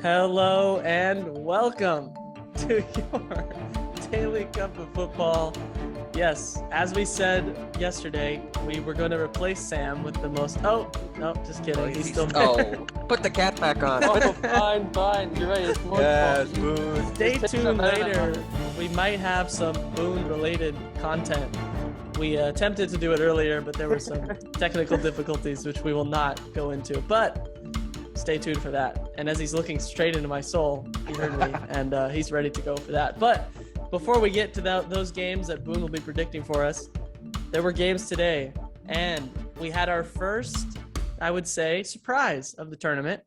Hello and welcome to your daily cup of football. Yes, as we said yesterday, we were going to replace Sam with the most. Oh, no, just kidding. He's still there. Oh, put the cat back on. Oh, fine. You're right. It's more Yes, fun. Boone. Stay Just take tuned some out of later. that. We might have some Boone-related content. We attempted to do it earlier, but there were some technical difficulties, which we will not go into. But stay tuned for that. And as he's looking straight into my soul, he heard me, and he's ready to go for that. But before we get to those games that Boone will be predicting for us, there were games today, and we had our first, I would say, surprise of the tournament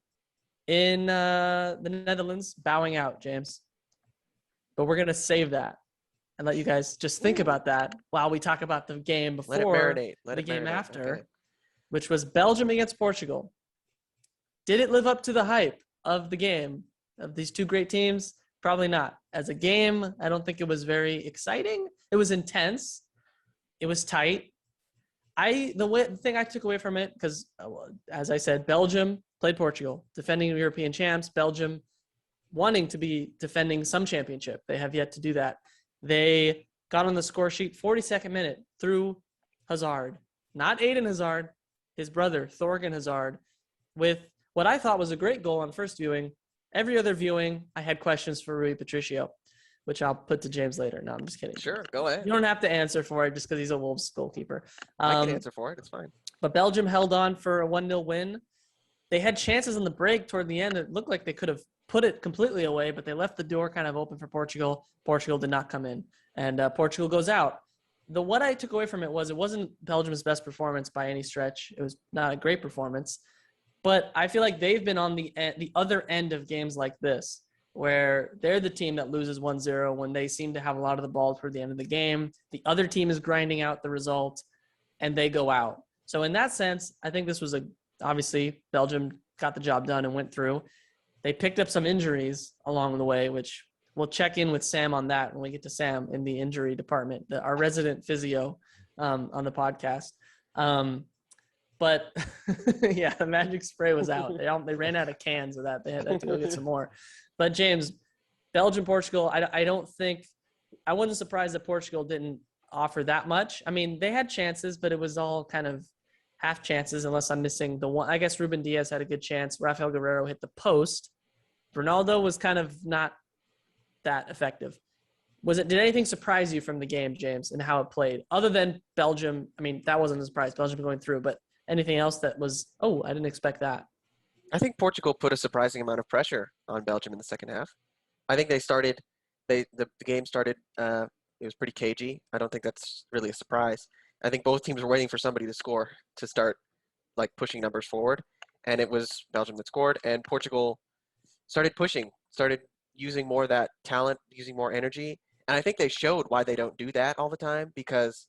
in the Netherlands bowing out, James. But we're going to save that and let you guys just think about that while we talk about the game before Let it marinate. Let the it game marinate. after, Okay. which was Belgium against Portugal. Did it live up to the hype of the game of these two great teams? Probably not. As a game, I don't think it was very exciting. It was intense. It was tight. The thing I took away from it, because as I said, Belgium played Portugal, defending European champs. Belgium wanting to be defending some championship. They have yet to do that. They got on the score sheet 42nd minute through Hazard, not Aiden Hazard, his brother Thorgan Hazard, with what I thought was a great goal on first viewing. Every other viewing, I had questions for Rui Patricio, which I'll put to James later. No, I'm just kidding. Sure, go ahead. You don't have to answer for it just because he's a Wolves goalkeeper. I can answer for it. It's fine. But Belgium held on for a 1-0 win. They had chances in the break toward the end. It looked like they could have put it completely away, but they left the door kind of open for Portugal. Portugal did not come in, and Portugal goes out. What I took away from it wasn't Belgium's best performance by any stretch. It was not a great performance. But I feel like they've been on the other end of games like this, where they're the team that loses 1-0 when they seem to have a lot of the ball toward the end of the game. The other team is grinding out the result, and they go out. So in that sense, I think this was obviously Belgium got the job done and went through. They picked up some injuries along the way, which we'll check in with Sam on that when we get to Sam in the injury department, our resident physio on the podcast. But yeah, the magic spray was out. They ran out of cans of that. They had to go get some more. But James, Belgium, Portugal, I wasn't surprised that Portugal didn't offer that much. I mean, they had chances, but it was all kind of half chances unless I'm missing the one. I guess Ruben Diaz had a good chance. Rafael Guerrero hit the post. Ronaldo was kind of not that effective. Did anything surprise you from the game, James, and how it played? Other than Belgium, I mean, that wasn't a surprise. Belgium going through, but anything else that was, I didn't expect that. I think Portugal put a surprising amount of pressure on Belgium in the second half. I think the game started, it was pretty cagey. I don't think that's really a surprise. I think both teams were waiting for somebody to score to start like pushing numbers forward. And it was Belgium that scored, and Portugal started pushing, started using more of that talent, using more energy. And I think they showed why they don't do that all the time, because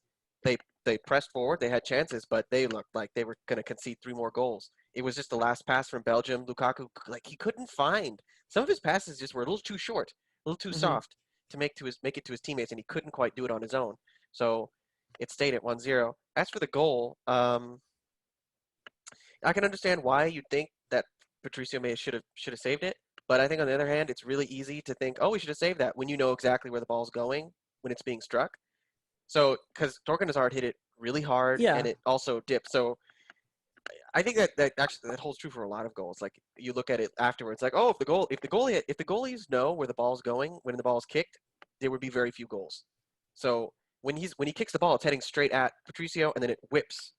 they pressed forward, they had chances, but they looked like they were going to concede 3 more goals. It was just the last pass from Belgium. Lukaku, like, he couldn't find. Some of his passes just were a little too short, a little too soft to make it to his teammates, and he couldn't quite do it on his own. So it stayed at 1-0. As for the goal, I can understand why you'd think that Patricio should have saved it, but I think on the other hand, it's really easy to think, we should have saved that when you know exactly where the ball's going when it's being struck. So, because Thorgan Hazard hit it really hard, and it also dipped. So, I think that actually holds true for a lot of goals. Like, you look at it afterwards, like, if the goalies know where the ball's going when the ball's kicked, there would be very few goals. So when he kicks the ball, it's heading straight at Patricio, and then it whips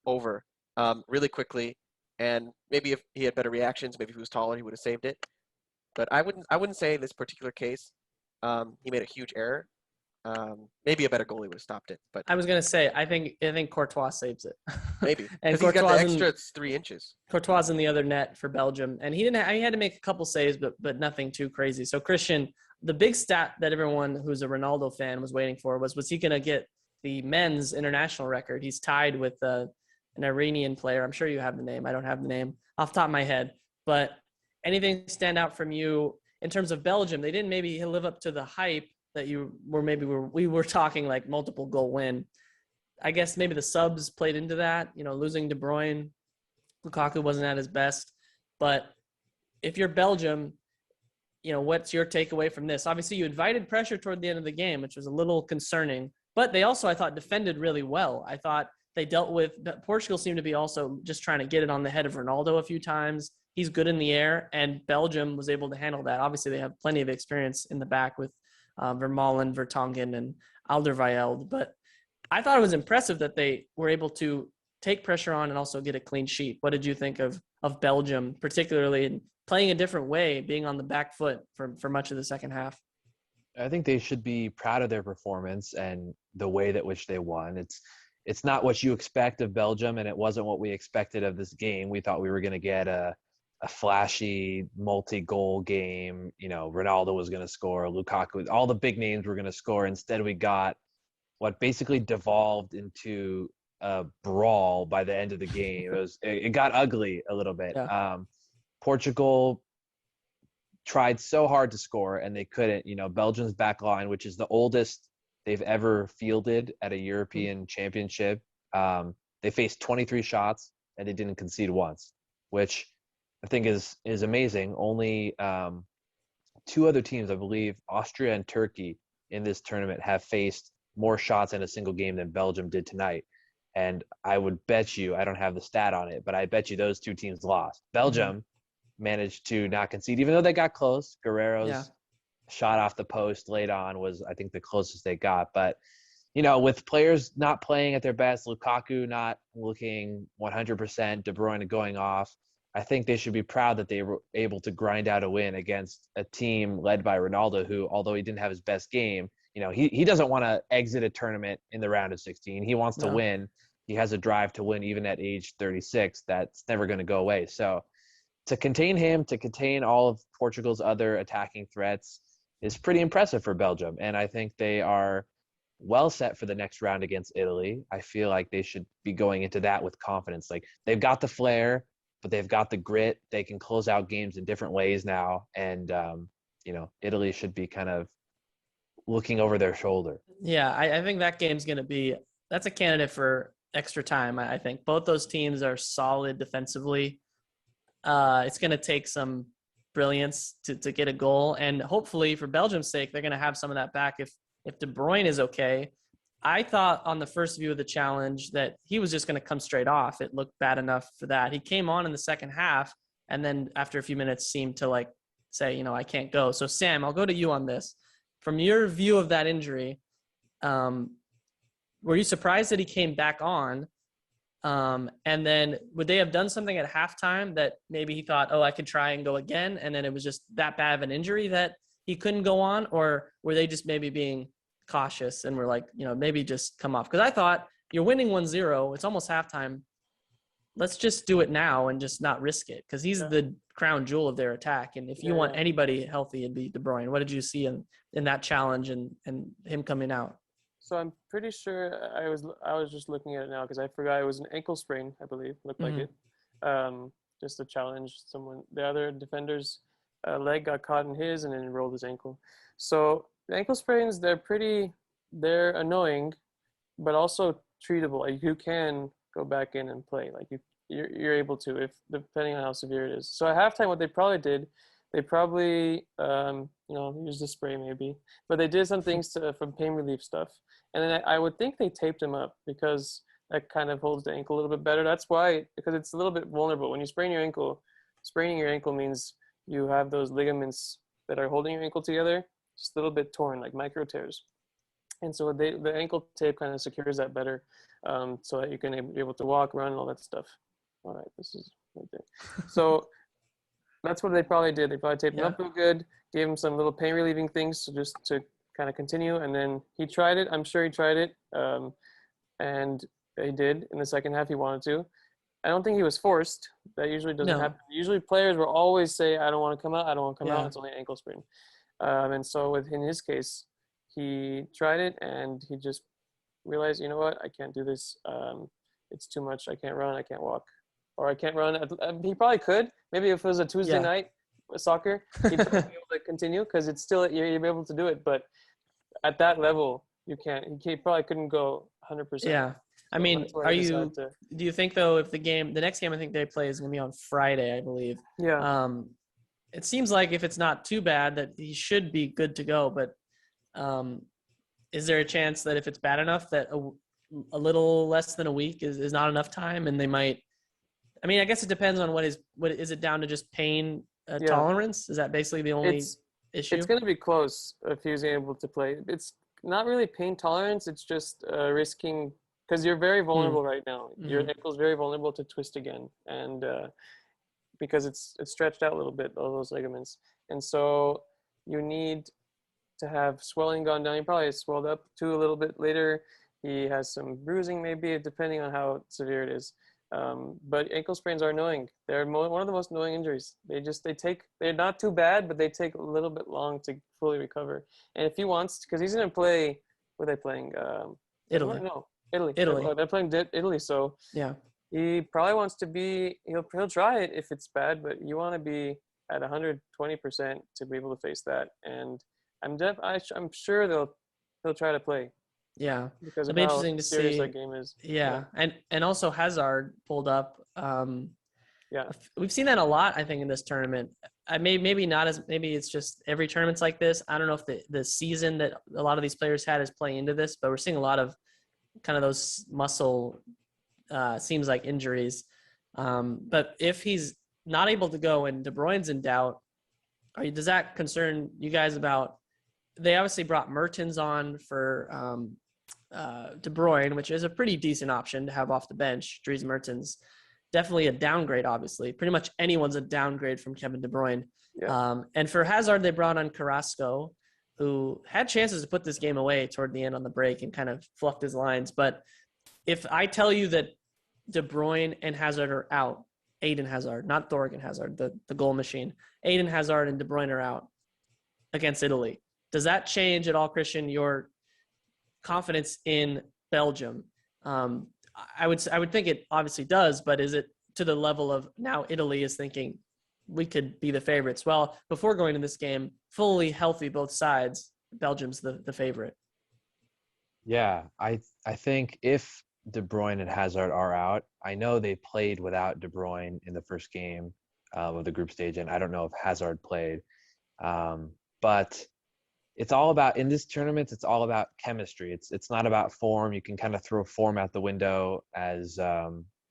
over really quickly. And maybe if he had better reactions, maybe if he was taller, he would have saved it. But I wouldn't say in this particular case he made a huge error. Maybe a better goalie would have stopped it, but I was gonna say I think Courtois saves it. Maybe and because he's got the extra 3 inches. Courtois in the other net for Belgium, and he had to make a couple saves, but nothing too crazy. So Christian, the big stat that everyone who's a Ronaldo fan was waiting for was he gonna get the men's international record? He's tied with an Iranian player. I'm sure you have the name. I don't have the name off the top of my head, but anything stand out from you in terms of Belgium? They didn't maybe live up to the hype that we were talking like multiple goal win. I guess maybe the subs played into that, losing De Bruyne. Lukaku wasn't at his best, but if you're Belgium, what's your takeaway from this? Obviously, you invited pressure toward the end of the game, which was a little concerning. But they also, I thought, defended really well. I thought they dealt with – Portugal seemed to be also just trying to get it on the head of Ronaldo a few times. He's good in the air, and Belgium was able to handle that. Obviously, they have plenty of experience in the back with Vermaelen, Vertonghen, and Alderweireld. But I thought it was impressive that they were able to take pressure on and also get a clean sheet. What did you think of Belgium, particularly in playing a different way, being on the back foot for much of the second half? I think they should be proud of their performance and the way that which they won. It's not what you expect of Belgium, and it wasn't what we expected of this game. We thought we were going to get a flashy multi-goal game. Ronaldo was going to score, Lukaku, all the big names were going to score. Instead, we got what basically devolved into a brawl by the end of the game. It got ugly a little bit. Yeah. Portugal tried so hard to score and they couldn't. Belgium's back line, which is the oldest they've ever fielded at a European championship. They faced 23 shots and they didn't concede once, which I think is amazing. Only two other teams, I believe, Austria and Turkey in this tournament, have faced more shots in a single game than Belgium did tonight. And I would bet you, I don't have the stat on it, but I bet you those two teams lost. Belgium managed to not concede, even though they got close. Guerrero's shot off the post late on was, I think, the closest they got. But, with players not playing at their best, Lukaku not looking 100%, De Bruyne going off, I think they should be proud that they were able to grind out a win against a team led by Ronaldo, who, although he didn't have his best game, he doesn't want to exit a tournament in the round of 16. He wants to win. He has a drive to win even at age 36. That's never going to go away. So to contain him, to contain all of Portugal's other attacking threats is pretty impressive for Belgium. And I think they are well set for the next round against Italy. I feel like they should be going into that with confidence. Like, they've got the flair, but they've got the grit. They can close out games in different ways now. And, Italy should be kind of looking over their shoulder. Yeah, I think that game's going to be – that's a candidate for extra time, I think. Both those teams are solid defensively. It's going to take some brilliance to get a goal. And hopefully, for Belgium's sake, they're going to have some of that back if De Bruyne is okay. I thought on the first view of the challenge that he was just going to come straight off. It looked bad enough for that. He came on in the second half, and then after a few minutes seemed to say, I can't go. So, Sam, I'll go to you on this. From your view of that injury, were you surprised that he came back on? And then would they have done something at halftime that maybe he thought, I could try and go again, and then it was just that bad of an injury that he couldn't go on? Or were they just maybe being cautious and were like, maybe just come off? Because I thought, you're winning 1-0. It's almost halftime. Let's just do it now and just not risk it, because he's the crown jewel of their attack. And if you want anybody healthy, it'd be De Bruyne. What did you see in that challenge and him coming out? So I'm pretty sure I was just looking at it now because I forgot it was an ankle sprain, I believe. Looked like it. Just a challenge. The other defender's leg got caught in his and then he rolled his ankle. So the ankle sprains, they're annoying, but also treatable. Like, you can go back in and play. Like, you're able to, if depending on how severe it is. So at halftime, what they probably did, they probably used a spray maybe, but they did some things from pain relief stuff. And then I would think they taped him up because that kind of holds the ankle a little bit better. That's why, because it's a little bit vulnerable. When you sprain your ankle, spraining your ankle means you have those ligaments that are holding your ankle together just a little bit torn, like micro tears. And so the ankle tape kind of secures that better, so that you can be able to walk, run, all that stuff. All right, this is right there. So that's what they probably did. They probably taped him up real good, gave him some little pain relieving things to kind of continue, and then he tried it. I'm sure he tried it, and he did in the second half. He wanted to. I don't think he was forced. That usually doesn't happen. Usually players will always say, I don't want to come out. I don't want to come out. It's only an ankle sprain. And so in his case, he tried it and he just realized, you know what, I can't do this. It's too much. I can't run. I can't walk. Or I can't run. He probably could. Maybe if it was a Tuesday night soccer, he'd be able to continue because it's still, you're able to do it. But at that level, you can't. He probably couldn't go 100%. Yeah. I mean, do you think though, if the next game I think they play is going to be on Friday, I believe. Yeah. it seems like if it's not too bad that he should be good to go. But is there a chance that if it's bad enough that a little less than a week is not enough time, and they might? I mean, I guess it depends on what is it down to just pain Yeah, tolerance? Is that basically the only it's issue? going to be close if he's able to play. It's not really pain tolerance. It's just risking because you're very vulnerable right now. Your Mhm. ankle's very vulnerable to twist again, and because it's stretched out a little bit, all those ligaments, and so you need to have swelling gone down. He probably swelled up too a little bit later. He has some bruising maybe, depending on how severe it is. But ankle sprains are annoying. They're one of the most annoying injuries. They're not too bad, but they take a little bit long to fully recover. And if he wants, because he's going to play, what are they playing? Italy. No, Italy. Italy. They're playing Italy, so Yeah. he probably wants to be. He'll try it if it's bad, but you want to be at 120% to be able to face that. And I'm sure they'll try to play Yeah. because It'll of be how interesting to serious see. that game is. Yeah. And also Hazard pulled up. Yeah. We've seen that a lot, I think, in this tournament. Maybe not as maybe it's just every tournament's like this. I don't know if the season that a lot of these players had is playing into this, but we're seeing a lot of kind of those muscle seems like injuries. But if he's not able to go and De Bruyne's in doubt, does that concern you guys about? They obviously brought Mertens on for De Bruyne, which is a pretty decent option to have off the bench. Dries Mertens, definitely a downgrade. Obviously, pretty much anyone's a downgrade from Kevin De Bruyne. Yeah. And for Hazard, they brought on Carrasco, who had chances to put this game away toward the end on the break and kind of fluffed his lines. But if I tell you that De Bruyne and Hazard are out, Aiden Hazard, not Thorgan Hazard, the goal machine, Aiden Hazard and De Bruyne are out against Italy. Does that change at all, Christian, your confidence in Belgium? I would think it obviously does, but is it to the level of now Italy is thinking we could be the favorites? Well, before going to this game, fully healthy both sides, Belgium's the favorite. Yeah, I think if De Bruyne and Hazard are out, I know they played without De Bruyne in the first game of the group stage, and I don't know if Hazard played. But it's all about in this tournament. It's all about chemistry. It's not about form. You can kind of throw form out the window, as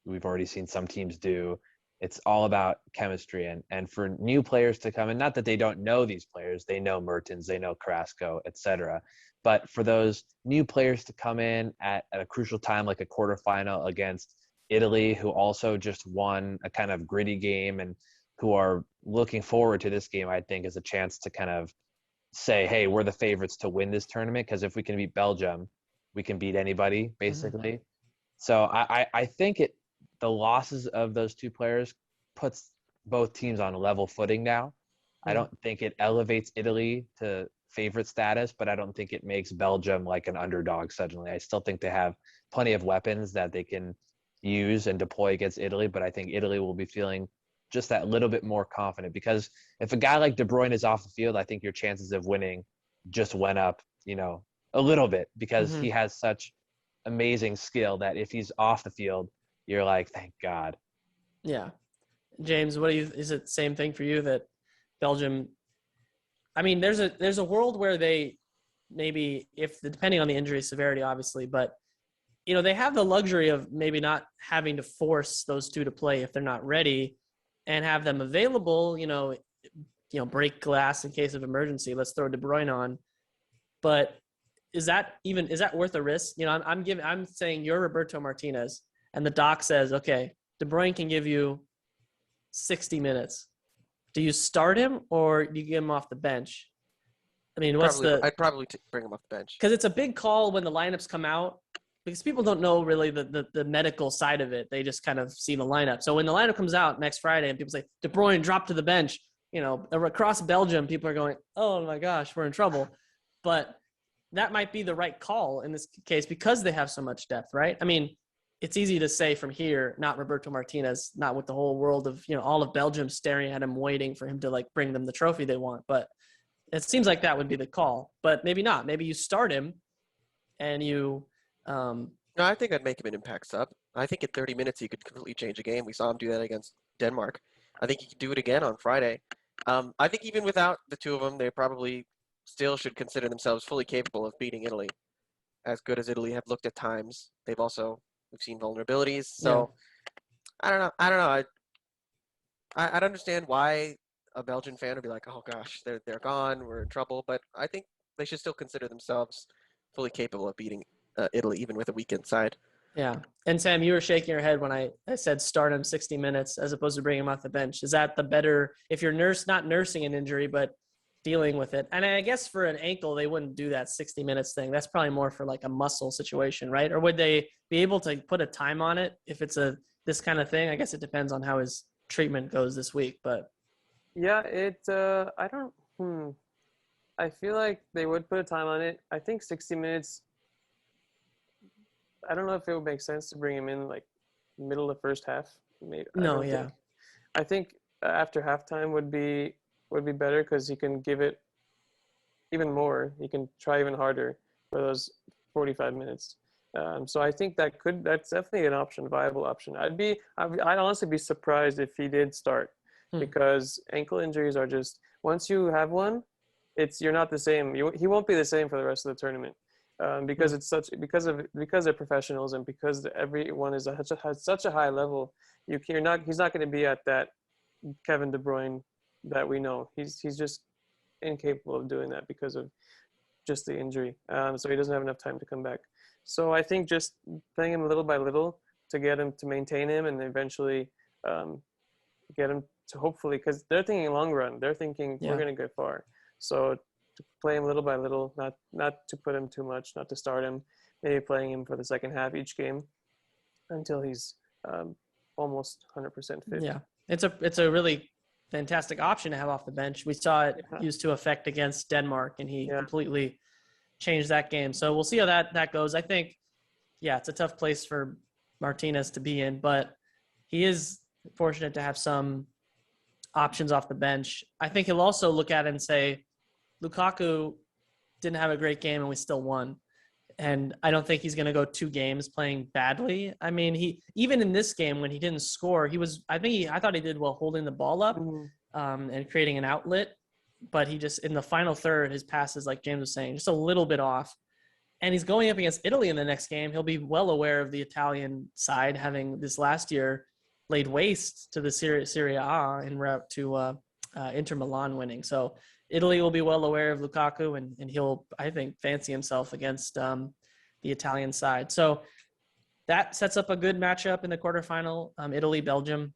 we've already seen some teams do. It's all about chemistry, and for new players to come in. Not that they don't know these players. They know Mertens, they know Carrasco, etc. But for those new players to come in at a crucial time, like a quarterfinal against Italy, who also just won a kind of gritty game and who are looking forward to this game, I think is a chance to kind of say, hey, we're the favorites to win this tournament, because if we can beat Belgium, we can beat anybody, basically. Mm-hmm. So I think the losses of those two players puts both teams on a level footing now. Mm-hmm. I don't think it elevates Italy to favorite status, but I don't think it makes Belgium like an underdog suddenly. I still think they have plenty of weapons that they can use and deploy against Italy, but I think Italy will be feeling just that little bit more confident, because if a guy like De Bruyne is off the field, I think your chances of winning just went up, a little bit, because he has such amazing skill that if he's off the field, you're like, thank God. Yeah. James, is it the same thing for you that Belgium, I mean, there's a world where they maybe, depending on the injury severity, obviously, but they have the luxury of maybe not having to force those two to play if they're not ready, and have them available, break glass in case of emergency. Let's throw De Bruyne on. But is that worth a risk? I'm saying you're Roberto Martinez, and the doc says, okay, De Bruyne can give you 60 minutes. Do you start him or do you get him off the bench? I mean, I'd probably bring him off the bench, because it's a big call when the lineups come out, because people don't know really the medical side of it. They just kind of see the lineup. So when the lineup comes out next Friday and people say, De Bruyne dropped to the bench, across Belgium, people are going, oh my gosh, we're in trouble. But that might be the right call in this case because they have so much depth, right? I mean, it's easy to say from here, not Roberto Martinez, not with the whole world of, all of Belgium staring at him, waiting for him to bring them the trophy they want. But it seems like that would be the call, but maybe not. Maybe you start him and you, no, I think I'd make him an impact sub. I think in 30 minutes he could completely change a game. We saw him do that against Denmark. I think he could do it again on Friday. I think even without the two of them, they probably still should consider themselves fully capable of beating Italy. As good as Italy have looked at times, we've seen vulnerabilities. So I don't know. I'd understand why a Belgian fan would be like, oh gosh, they're gone, we're in trouble. But I think they should still consider themselves fully capable of beating Italy, even with a weakened side. Yeah. And Sam, you were shaking your head when I said start him 60 minutes as opposed to bring him off the bench. Is that the better, if you're not nursing an injury, but dealing with it? And I guess for an ankle, they wouldn't do that 60 minutes thing. That's probably more for like a muscle situation, right? Or would they be able to put a time on it if it's this kind of thing? I guess it depends on how his treatment goes this week, but. Yeah, I feel like they would put a time on it. I think 60 minutes, I don't know if it would make sense to bring him in like middle of first half. Maybe. No, yeah. I think after halftime would be better because he can give it even more. He can try even harder for those 45 minutes. So I think that's definitely an option, a viable option. I'd honestly be surprised if he did start because ankle injuries are just, once you have one, you're not the same. He won't be the same for the rest of the tournament. Because because they're professionals and because everyone has such a high level, he's not going to be at that Kevin De Bruyne that we know. He's just incapable of doing that because of just the injury. So he doesn't have enough time to come back. So I think just playing him little by little to get him to maintain him and eventually get him to hopefully, because they're thinking long run. They're thinking we're going to go far. So to play him little by little, not to put him too much, not to start him, maybe playing him for the second half each game until he's almost 100% fit. Yeah, it's a really fantastic option to have off the bench. We saw it used to effect against Denmark, and he completely changed that game. So we'll see how that goes. I think, it's a tough place for Martinez to be in, but he is fortunate to have some options off the bench. I think he'll also look at it and say, Lukaku didn't have a great game and we still won. And I don't think he's going to go 2 games playing badly. I mean, even in this game when he didn't score, I thought he did well holding the ball up and creating an outlet. But he just, in the final third, his passes, like James was saying, just a little bit off. And he's going up against Italy in the next game. He'll be well aware of the Italian side, having this last year laid waste to the Serie A en route to Inter Milan winning. So Italy will be well aware of Lukaku, and he'll, I think, fancy himself against the Italian side. So that sets up a good matchup in the quarterfinal, Italy-Belgium.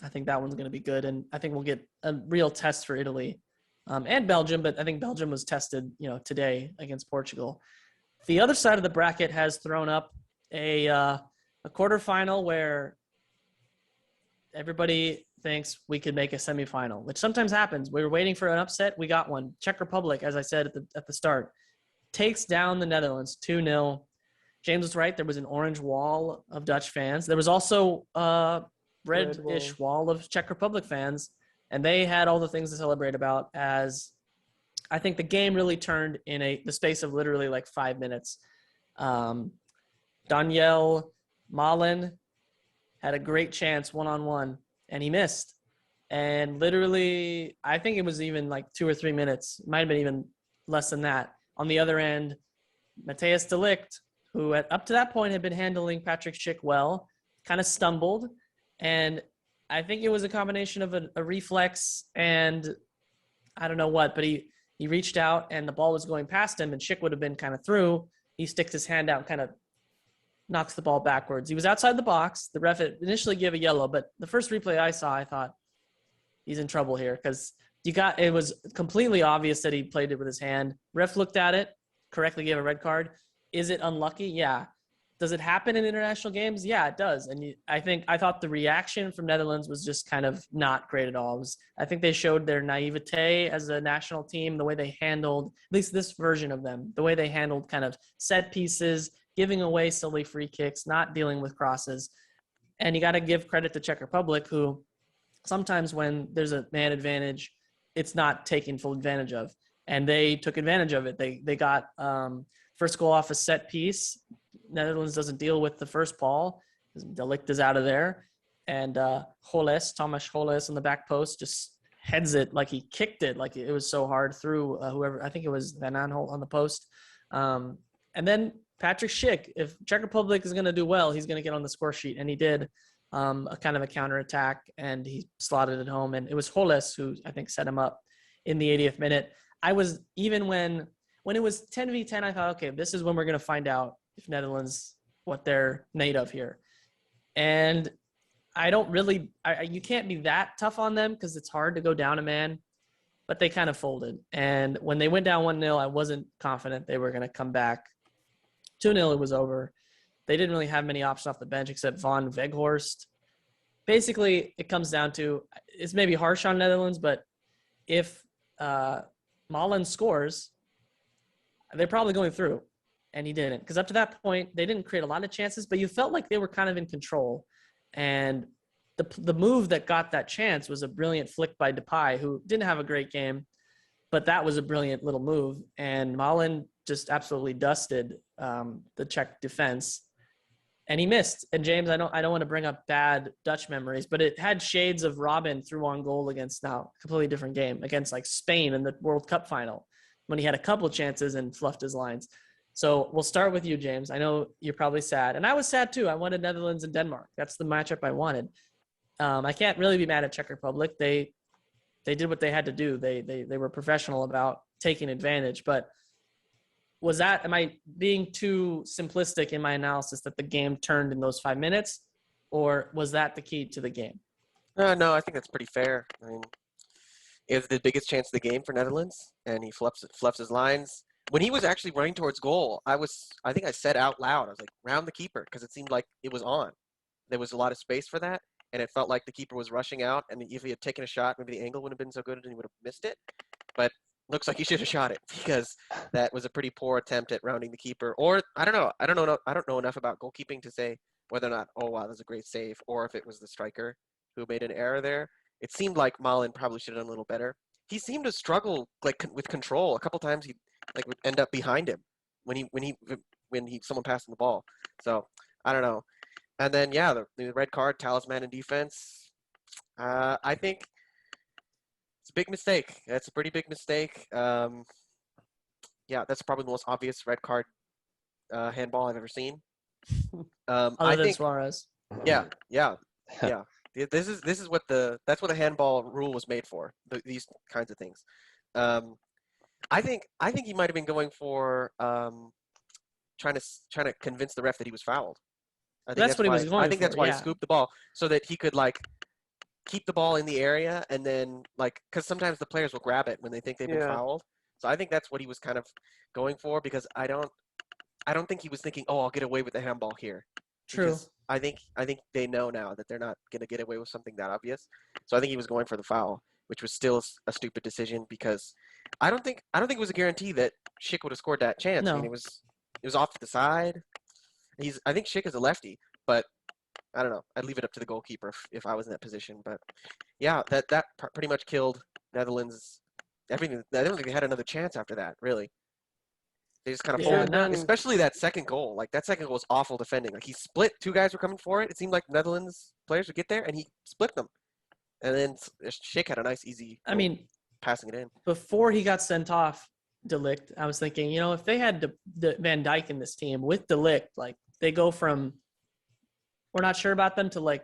I think that one's going to be good, and I think we'll get a real test for Italy and Belgium, but I think Belgium was tested, today against Portugal. The other side of the bracket has thrown up a quarterfinal where everybody thinks we could make a semifinal, which sometimes happens. We were waiting for an upset. We got one. Czech Republic, as I said at the start, takes down the Netherlands 2-0. James was right. There was an orange wall of Dutch fans. There was also a reddish wall of Czech Republic fans, and they had all the things to celebrate about, as I think the game really turned in the space of literally like 5 minutes. Daniel Malen had a great chance one-on-one, and he missed. And literally, I think it was even like 2 or 3 minutes. It might have been even less than that. On the other end, Matthijs de Ligt, who up to that point had been handling Patrick Schick well, kind of stumbled. And I think it was a combination of a reflex and I don't know what, but he reached out and the ball was going past him and Schick would have been kind of through. He sticks his hand out and kind of knocks the ball backwards. He was outside the box. The ref initially gave a yellow, but the first replay I saw, I thought he's in trouble here because it was completely obvious that he played it with his hand. Ref looked at it, correctly gave a red card. Is it unlucky? Yeah. Does it happen in international games? Yeah, it does. And I thought the reaction from Netherlands was just kind of not great at all. I think they showed their naivete as a national team, the way they handled, at least this version of them, the way they handled kind of set pieces, giving away silly free kicks, not dealing with crosses. And you got to give credit to Czech Republic, who sometimes when there's a man advantage, it's not taken full advantage of. And they took advantage of it. They got first goal off a set piece. Netherlands doesn't deal with the first ball. De Ligt is out of there. And Thomas Holles on the back post just heads it like he kicked it, like it was so hard through whoever. I think it was Van Aanholt on the post. And then Patrick Schick, if Czech Republic is going to do well, he's going to get on the score sheet, and he did. A kind of a counterattack, and he slotted it home. And it was Holles who I think set him up in the 80th minute. I was even when it was 10v10, I thought, okay, this is when we're going to find out if Netherlands what they're made of here. And I don't really, you can't be that tough on them because it's hard to go down a man, but they kind of folded. And when they went down 1-0, I wasn't confident they were going to come back. 2-0, it was over. They didn't really have many options off the bench except Von Weghorst. Basically, it comes down to, it's maybe harsh on Netherlands, but if Malen scores, they're probably going through, and he didn't. Because up to that point, they didn't create a lot of chances, but you felt like they were kind of in control. And the move that got that chance was a brilliant flick by Depay, who didn't have a great game, but that was a brilliant little move. And Malen just absolutely dusted the Czech defense. And he missed. And James, I don't want to bring up bad Dutch memories, but it had shades of Robin through on goal against, now completely different game, against like Spain in the World Cup final when he had a couple of chances and fluffed his lines. So we'll start with you, James. I know you're probably sad, and I was sad too. I wanted Netherlands and Denmark. That's the matchup I wanted. I can't really be mad at Czech Republic. They did what they had to do. They were professional about taking advantage, but am I being too simplistic in my analysis that the game turned in those 5 minutes, or was that the key to the game? No, I think that's pretty fair. I mean, it was the biggest chance of the game for Netherlands, and he fluffs his lines. When he was actually running towards goal, I think I said out loud, I was like, round the keeper, because it seemed like it was on. There was a lot of space for that, and it felt like the keeper was rushing out, and if he had taken a shot, maybe the angle wouldn't have been so good and he would have missed it. But looks like he should have shot it, because that was a pretty poor attempt at rounding the keeper. Or I don't know enough about goalkeeping to say whether or not, oh wow, that was a great save, or if it was the striker who made an error there. It seemed like Malen probably should have done a little better. He seemed to struggle like with control. A couple times he like would end up behind him when someone passed him the ball. So I don't know. And then yeah, the red card, talisman in defense. I think it's a big mistake. That's a pretty big mistake. Yeah, that's probably the most obvious red card handball I've ever seen. Other than Suarez. Yeah. This is what that's what the handball rule was made for. These kinds of things. I think he might have been going for trying to convince the ref that he was fouled. I think that's what he was going for. I think that's why yeah. he scooped the ball, so that he could like keep the ball in the area, and then like, because sometimes the players will grab it when they think they've been fouled. So I think that's what he was kind of going for, because I don't think he was thinking, oh, I'll get away with the handball here. True. Because I think they know now that they're not going to get away with something that obvious. So I think he was going for the foul, which was still a stupid decision, because I don't think it was a guarantee that Schick would have scored that chance. No. I mean, it was off to the side. I think Schick is a lefty, but I don't know. I'd leave it up to the goalkeeper if I was in that position. But yeah, that pretty much killed Netherlands. Everything. I don't think they had another chance after that. Really, they just kind of folded. Especially that second goal. Like that second goal was awful defending. Like he split. Two guys were coming for it. It seemed like Netherlands players would get there, and he split them. And then Schick had a nice, easy. I mean, passing it in before he got sent off, De Ligt, I was thinking, if they had the Van Dijk in this team with De Ligt, like they go from we're not sure about them to like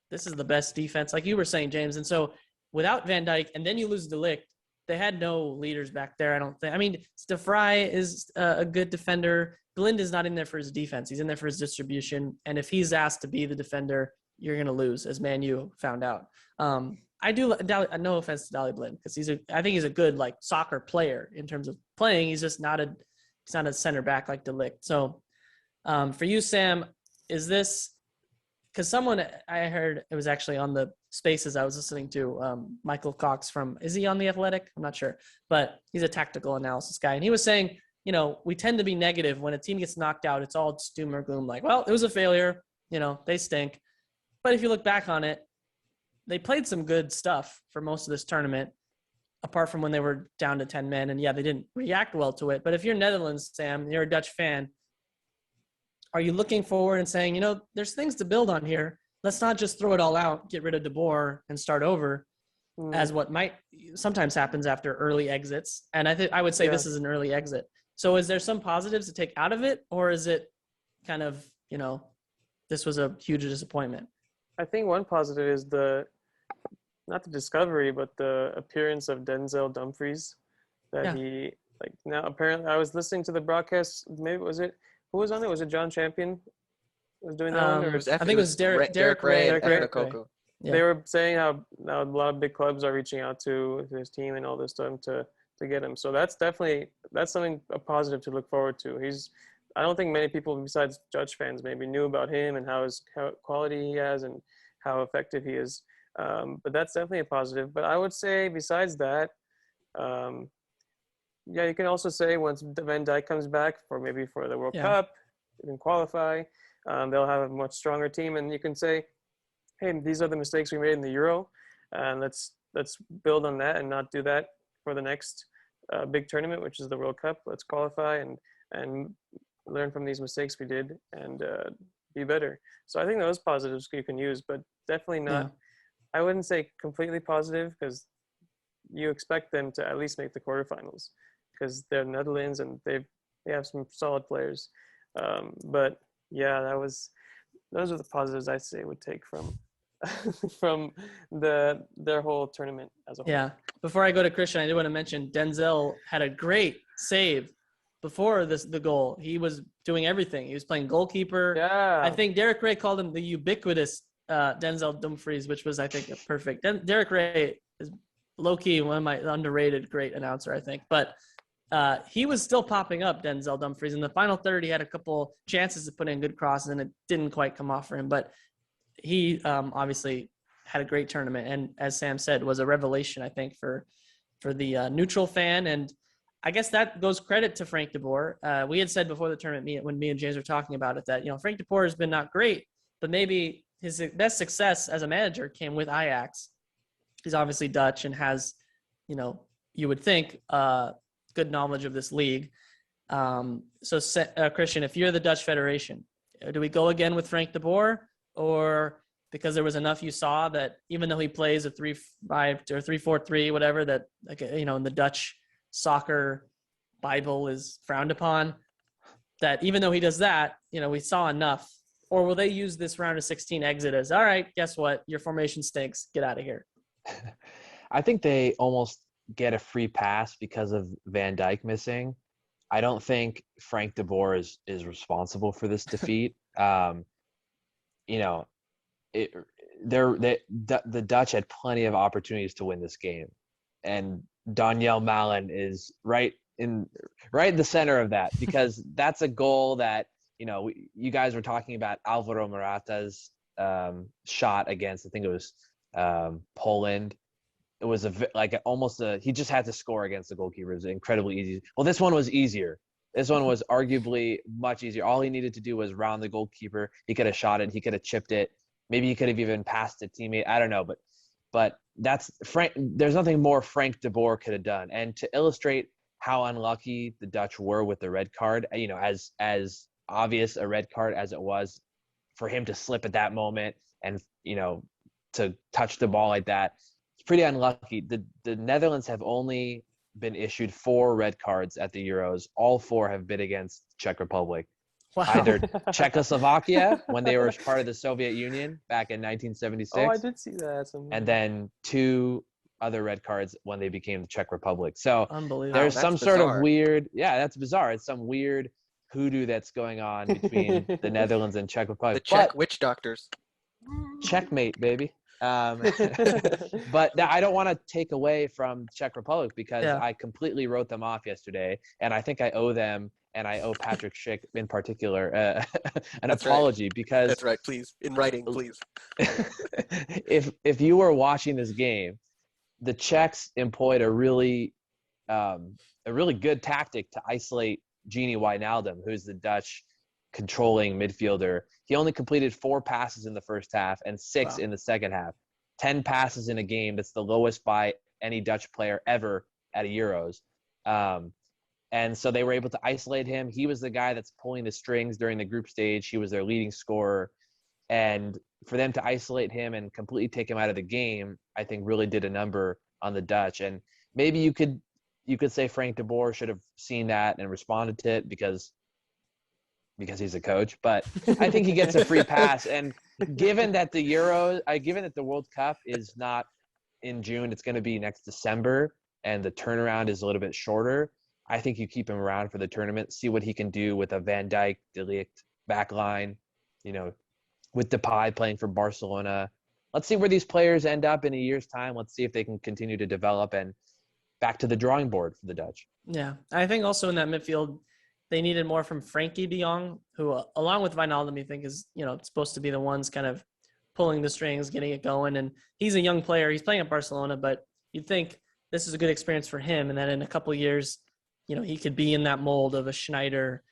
this is the best defense, like you were saying, James. And so without Van Dijk, and then you lose De Ligt, they had no leaders back there. I don't think. I mean, De Vrij is a good defender. Blind is not in there for his defense. He's in there for his distribution. And if he's asked to be the defender, you're going to lose, as Man U found out. I do no offense to Daley Blind, because I think he's a good like soccer player in terms of playing. He's just not a center back like De Ligt. So for you, Sam, is this because someone I heard, it was actually on the Spaces I was listening to, Michael Cox is he on The Athletic? I'm not sure, but he's a tactical analysis guy, and he was saying, we tend to be negative when a team gets knocked out. It's all doom or gloom, like, well, it was a failure. They stink. But if you look back on it, they played some good stuff for most of this tournament, apart from when they were down to 10 men. And yeah, they didn't react well to it. But if you're Netherlands, Sam, you're a Dutch fan, are you looking forward and saying, there's things to build on here. Let's not just throw it all out, get rid of De Boer and start over. as what might sometimes happens after early exits. And I would say Yeah. this is an early exit. So is there some positives to take out of it, or is it kind of, this was a huge disappointment? I think one positive is not the discovery, but the appearance of Denzel Dumfries. That Yeah. he now apparently I was listening to the broadcast. Maybe who was on it? Was it John Champion was doing that one? It Or was I think it was Derek Ray. and Derek Evan Ray. Okoko. Yeah. They were saying how now a lot of big clubs are reaching out to his team and all this stuff to get him. So that's something a positive to look forward to. I don't think many people besides Dutch fans maybe knew about him and how quality he has and how effective he is. But that's definitely a positive. But I would say besides that, yeah, you can also say once Van Dijk comes back for the World Cup, you can qualify. They'll have a much stronger team, and you can say, hey, these are the mistakes we made in the Euro, and let's build on that and not do that for the next big tournament, which is the World Cup. Let's qualify and learn from these mistakes we did and be better. So I think those positives you can use, but definitely not. Yeah. I wouldn't say completely positive because you expect them to at least make the quarterfinals because they're Netherlands and they have some solid players. But yeah, those are the positives I'd say would take from from their whole tournament as a whole. Yeah. Before I go to Christian, I do want to mention Denzel had a great save before the goal. He was doing everything. He was playing goalkeeper. Yeah. I think Derek Ray called him the ubiquitous Denzel Dumfries, which was, I think, perfect. Derek Ray is low-key one of my underrated great announcer, I think. But he was still popping up, Denzel Dumfries. In the final third, he had a couple chances to put in good crosses, and it didn't quite come off for him. But he obviously had a great tournament, and as Sam said, was a revelation, I think, for the neutral fan. And I guess that goes credit to Frank de Boer. We had said before the tournament, when me and James were talking about it, that Frank de Boer has been not great, but maybe his best success as a manager came with Ajax. He's obviously Dutch and has, you would think, good knowledge of this league. So Christian, if you're the Dutch Federation, do we go again with Frank de Boer, or because there was enough you saw that even though he plays a 3-5 or 3-4-3, whatever, that in the Dutch soccer Bible is frowned upon, that even though he does that, we saw enough? Or will they use this round of 16 exit as, all right, guess what? Your formation stinks. Get out of here. I think they almost get a free pass because of Van Dijk missing. I don't think Frank de Boer is responsible for this defeat. The Dutch had plenty of opportunities to win this game, and Daniel Malen is right in the center of that, because that's a goal that you guys were talking about Alvaro Morata's shot against, I think it was Poland. It was he just had to score against the goalkeeper. It was incredibly easy. Well, this one was easier. This one was arguably much easier. All he needed to do was round the goalkeeper. He could have shot it. He could have chipped it. Maybe he could have even passed a teammate. I don't know, but that's Frank. There's nothing more Frank de Boer could have done. And to illustrate how unlucky the Dutch were with the red card, as obvious a red card as it was for him to slip at that moment and to touch the ball like that, it's pretty unlucky. The Netherlands have only been issued 4 red cards at the Euros. All 4 have been against Czech Republic. Wow. Either Czechoslovakia when they were part of the Soviet Union back in 1976. Oh, I did see that somewhere. And then 2 other red cards when they became the Czech Republic. So unbelievable. there's some bizarre. sort of weird, that's bizarre. It's some weird hoodoo that's going on between the Netherlands and Czech Republic. The Czech witch doctors. Checkmate, baby. But I don't want to take away from Czech Republic because I completely wrote them off yesterday, and I think I owe them, and I owe Patrick Schick in particular an apology, right. because that's right. Please, in writing, please. if you were watching this game, the Czechs employed a really good tactic to isolate Gini Wijnaldum, who's the Dutch controlling midfielder. He only completed 4 passes in the first half and 6 in the second half. 10 passes in a game. That's the lowest by any Dutch player ever at a Euros. And so they were able to isolate him. He was the guy that's pulling the strings during the group stage. He was their leading scorer. And for them to isolate him and completely take him out of the game, I think really did a number on the Dutch. And maybe you could say Frank de Boer should have seen that and responded to it because he's a coach. But I think he gets a free pass. And given that the World Cup is not in June, it's going to be next December, and the turnaround is a little bit shorter, I think you keep him around for the tournament, see what he can do with a Van Dijk, De Ligt back line, with Depay playing for Barcelona. Let's see where these players end up in a year's time. Let's see if they can continue to develop and back to the drawing board for the Dutch. Yeah, I think also in that midfield, they needed more from Frankie de Jong, who, along with Wijnaldum, you think is, supposed to be the ones kind of pulling the strings, getting it going. And he's a young player. He's playing at Barcelona, but you'd think this is a good experience for him. And then in a couple of years, he could be in that mold of a Schneider,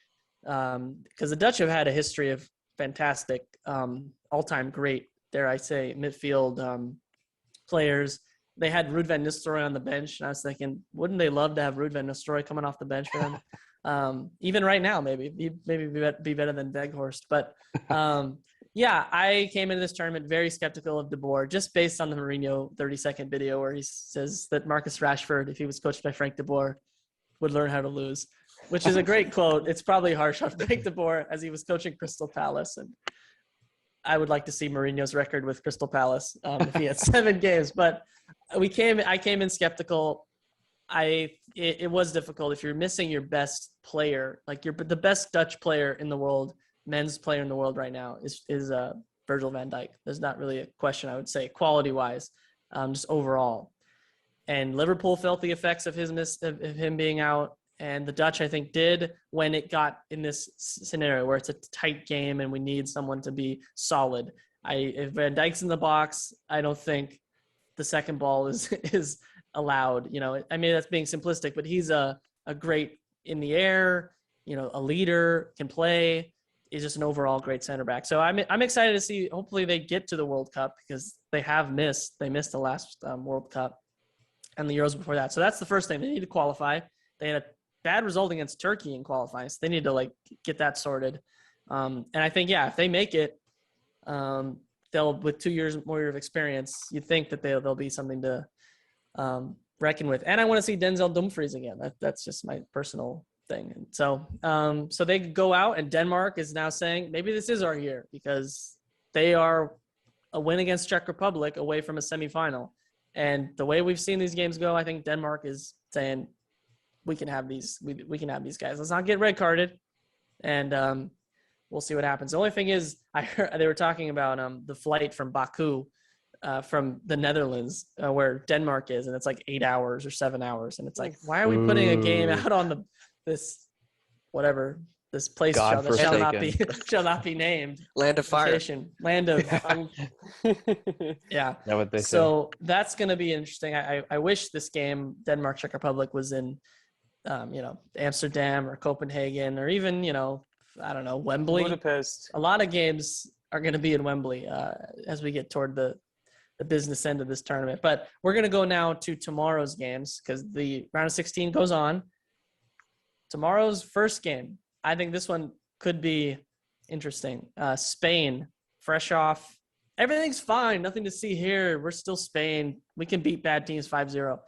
because the Dutch have had a history of fantastic, all-time great, dare I say, midfield players. They had Ruud van Nistelrooy on the bench, and I was thinking, wouldn't they love to have Ruud van Nistelrooy coming off the bench for them? Even right now, maybe be better than Weghorst. But yeah, I came into this tournament very skeptical of De Boer, just based on the Mourinho 30-second video where he says that Marcus Rashford, if he was coached by Frank de Boer, would learn how to lose, which is a great quote. It's probably harsh on Frank de Boer as he was coaching Crystal Palace, and I would like to see Mourinho's record with Crystal Palace if he had 7 games. But I came in skeptical. It was difficult if you're missing your best player, like the best Dutch player in the world, men's player in the world right now is Virgil van Dijk. There's not really a question, I would say, quality wise, just overall. And Liverpool felt the effects of him being out, and the Dutch, I think, did when it got in this scenario where it's a tight game and we need someone to be solid. If Van Dijk's in the box, I don't think the second ball is allowed. I mean, that's being simplistic, but he's a great in the air, a leader, can play, is just an overall great center back. So I'm excited to see. Hopefully they get to the World Cup, because they missed the last World Cup and the Euros before that. So that's the first thing. They need to qualify. They had a bad result against Turkey in qualifying, so they need to get that sorted. And I think, if they make it, they'll, with 2 years more of experience, you'd think that they'll be something to reckon with. And I want to see Denzel Dumfries again. That's just my personal thing. And so they go out, and Denmark is now saying maybe this is our year, because they are a win against Czech Republic away from a semifinal. And the way we've seen these games go, I think Denmark is saying we can have these guys. Let's not get red carded, and we'll see what happens. The only thing is, I heard they were talking about the flight from Baku, from the Netherlands, where Denmark is, and it's like 8 hours or 7 hours, and it's like, why are we putting a game out on this place shall not be named, Land of fire, land of yeah. Is that what they say? So that's going to be interesting. I wish this game, Denmark Czech Republic, was in Amsterdam or Copenhagen, or even I don't know, Wembley. Budapest. A lot of games are going to be in Wembley as we get toward the business end of this tournament. But we're going to go now to tomorrow's games, because the round of 16 goes on. Tomorrow's first game, I think this one could be interesting. Spain, fresh off. Everything's fine. Nothing to see here. We're still Spain. We can beat bad teams 5-0.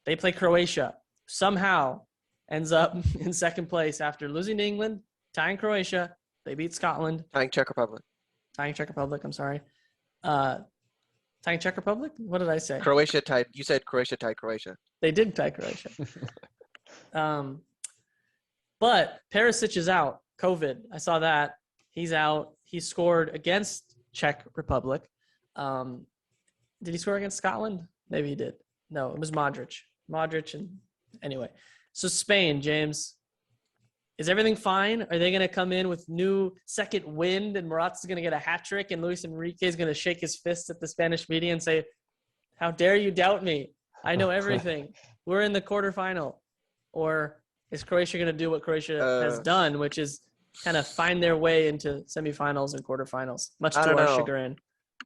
They play Croatia. Somehow ends up in second place after losing to England, tying Croatia. They beat Scotland. tying Czech Republic. I'm sorry. Tying Czech Republic? What did I say? Croatia tied. You said Croatia tied Croatia. They did tie Croatia. But Perisic is out. COVID. I saw that. He's out. He scored against Czech Republic. Did he score against Scotland? Maybe he did. No, it was Modric. And anyway. So Spain, James. Is everything fine? Are they going to come in with new second wind, and Morata's going to get a hat trick, and Luis Enrique is going to shake his fist at the Spanish media and say, "How dare you doubt me? I know everything. We're in the quarterfinal." Or is Croatia going to do what Croatia has done, which is kind of find their way into semifinals and quarterfinals, much to our chagrin?